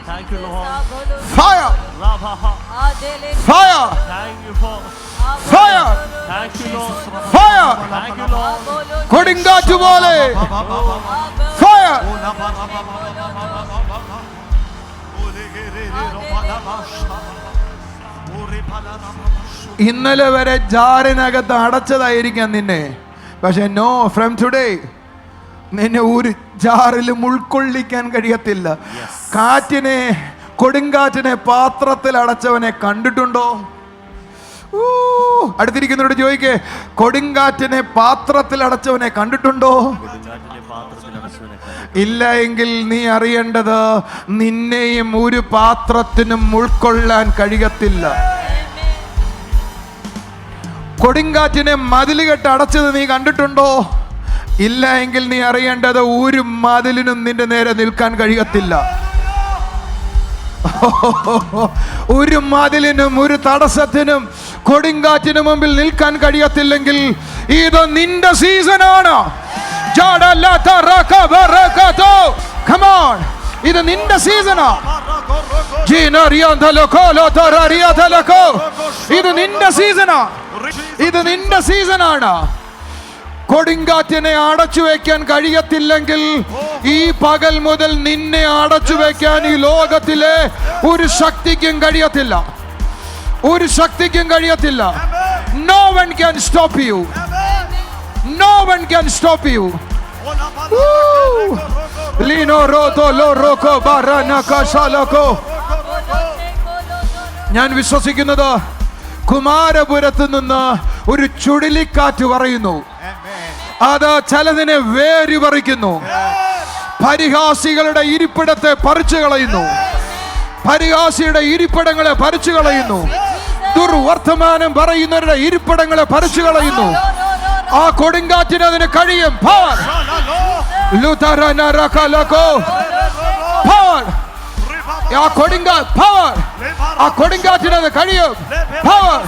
Thank you, Lord. Fire, fire, fire, Thank you, Lord. fire. Thank you, Lord. കൊടുങ്കാറ്റ് പോലെ fire. ഇന്നലെ വരെ ജാറിനകത്ത് അടച്ചതായിരിക്കാം നിന്നെ, പക്ഷെ നോ, ഫ്രം ടുഡേ നിന്നെ ഒരു ജാറിലും ഉൾക്കൊള്ളിക്കാൻ കഴിയത്തില്ല. കാറ്റിനെ, കൊടുങ്കാറ്റിനെ പാത്രത്തിൽ അടച്ചവനെ കണ്ടിട്ടുണ്ടോ? അടുത്തിരിക്കുന്നവരോട് ചോദിക്കേ, കൊടുങ്കാറ്റിനെ പാത്രത്തിൽ അടച്ചവനെ കണ്ടിട്ടുണ്ടോ? ഇല്ല എങ്കിൽ നീ അറിയേണ്ടത്, നിന്നെയും ഒരു പാത്രത്തിനും ഉൾക്കൊള്ളാൻ കഴിയത്തില്ല. കൊടുങ്കാറ്റിനെ മതിലുകെട്ട് അടച്ചത് നീ കണ്ടിട്ടുണ്ടോ? ഇല്ല എങ്കിൽ നീ അറിയേണ്ടത്, ഒരു മതിലിനും നിന്റെ നേരെ നിൽക്കാൻ കഴിയത്തില്ല. ഒരു മതിലിനും ഒരു തടസ്സത്തിനും കൊടുങ്കാറ്റിന് മുമ്പിൽ നിൽക്കാൻ കഴിയത്തില്ലെങ്കിൽ ഇത് നിന്റെ സീസണാണ്. ഇത് നിന്റെ സീസണാ. ഇത് നിന്റെ സീസണാ, ഇത് നിന്റെ സീസണാണ്. കൊടുങ്കാറ്റിനെ അടച്ചു വെക്കാൻ കഴിയത്തില്ലെങ്കിൽ ഈ പകൽ മുതൽ നിന്നെ അടച്ചു വെക്കാൻ ഈ ലോകത്തിലെ ഒരു ശക്തിക്കും കഴിയത്തില്ല, ഒരു ശക്തിക്കും കഴിയത്തില്ല. No one can stop you. No one can stop you. Lino roto lo roko barana kashalako. ഞാൻ വിശ്വസിക്കുന്നത്, കുമാരപുരത്ത് നിന്ന് ഒരു ചുഴലിക്കാറ്റ് പറയുന്നു, അത് ചിലതിനെ വേര് പറിക്കുന്നു. പരിഹാസികളുടെ ഇരിപ്പിടത്തെ പറിച്ചു കളയുന്നു, പരിഹാസിയുടെ ഇരിപ്പിടങ്ങളെ പറിച്ചു കളയുന്നു, ദുർവർത്തമാനം പറയുന്നവരുടെ ഇരിപ്പിടങ്ങളെ പറിച്ചു കളയുന്നു. ആ കൊടുങ്കാറ്റിന് അതിന് കഴിയും. Power. Lutarana rakalako. Power. ആ കൊടുങ്കാറ്റ്. Power. ആ കൊടുങ്കാറ്റിന് അത് കഴിയും. Power.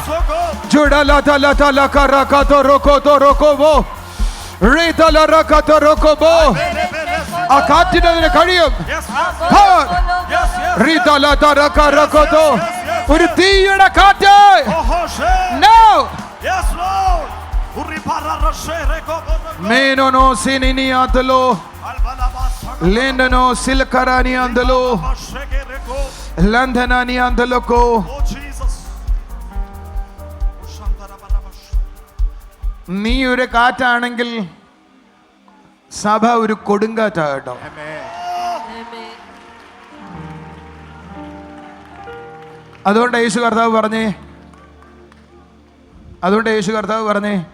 Judalata lata laka rakato rokoto rokobo. Rita la rakato rokobo. ആ കാറ്റിന് അതിന് കഴിയും. Power. Rita lata raka rakoto. ഒരു തീയുടെ കാറ്റ്. No. Yes, Lord. Menono sininiatalo. Lendano silkaraniandalo. Landhananiandaloko. Oh, Jesus. നീ ഒരു കാറ്റാണെങ്കിൽ സഭ ഒരു കൊടുങ്കാറ്റാകട്ടോ. അതുകൊണ്ട് യേശു കർത്താവ് പറഞ്ഞേ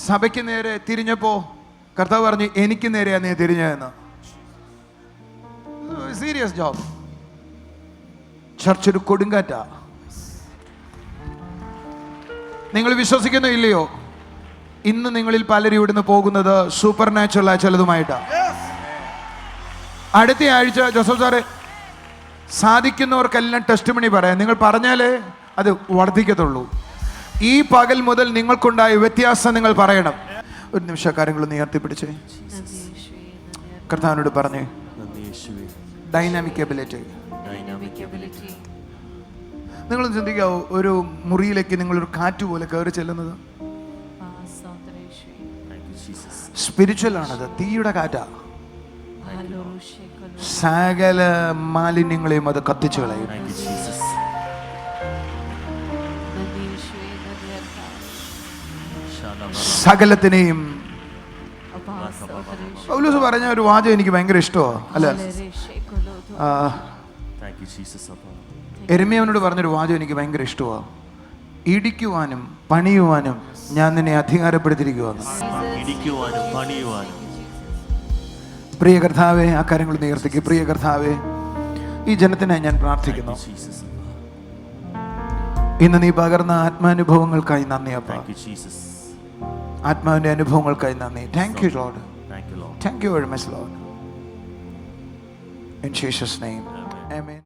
സഭയ്ക്ക് നേരെ തിരിഞ്ഞപ്പോ കർത്താവ് പറഞ്ഞു എനിക്ക് നേരെയാ നീ തിരിഞ്ഞതെന്ന്. Serious job. ചർച്ച് ഒരു കൊടുങ്കാറ്റാ. നിങ്ങൾ വിശ്വസിക്കുന്നോ ഇല്ലയോ? ഇന്ന് നിങ്ങളിൽ പലരും ഇവിടുന്ന് പോകുന്നത് സൂപ്പർ നാച്ചുറൽ ആയ ചിലതുമായിട്ടാണ്. അടുത്ത ആഴ്ച ജോസഫ് സാറെ സാധിക്കുന്നവർക്കെല്ലാം ടെസ്റ്റ് മണി പറയാം. നിങ്ങൾ പറഞ്ഞാലേ അത് വർദ്ധിക്കത്തുള്ളൂ. ഈ പകൽ മുതൽ നിങ്ങൾക്കുണ്ടായ വ്യത്യാസം നിങ്ങൾ പറയണം. ഒരു നിമിഷം കാര്യങ്ങളൊന്ന് ഉയർത്തിപ്പിടിച്ചേ. കർത്താവിനോട് പറഞ്ഞേ ഡൈനാമിക് എബിലിറ്റി. നിങ്ങൾ ചിന്തിക്കാവോ ഒരു മുറിയിലേക്ക് നിങ്ങളൊരു കാറ്റ് പോലെ കയറി ചെല്ലുന്നത്? സ്പിരിച്വൽ ആണത്. തീയുടെ കാറ്റാ. സകല മാലിന്യങ്ങളെയും അത് കത്തിച്ചു കളയും. സകലത്തിനെയും. പൗലോസ് പറഞ്ഞ ഒരു വാചകം എനിക്ക് ഭയങ്കര ഇഷ്ടമാണ്. അല്ല, യെരമ്യാവിനോട് പറഞ്ഞൊരു വാചകം എനിക്ക് ഭയങ്കര ഇഷ്ടമാണ്. ഇടിക്കുവാനും പണിയുവാനും ഞാൻ നിന്നെ അധികാരപ്പെടുത്തിയിരിക്കുവാണ്. പ്രിയ കർത്താവേ, ആ കാര്യങ്ങൾ ഉയർത്തിക്ക്. പ്രിയ കർത്താവേ, ഈ ജനത്തിനായി ഞാൻ പ്രാർത്ഥിക്കുന്നു. ഇന്ന് നീ പകർന്ന ആത്മാനുഭവങ്ങൾക്കായി നന്ദി അപ്പാ. ആത്മാവിന്റെ അനുഭവങ്ങൾക്കായി നന്ദി. Thank you Lord. Thank you very much Lord. In Jesus name amen.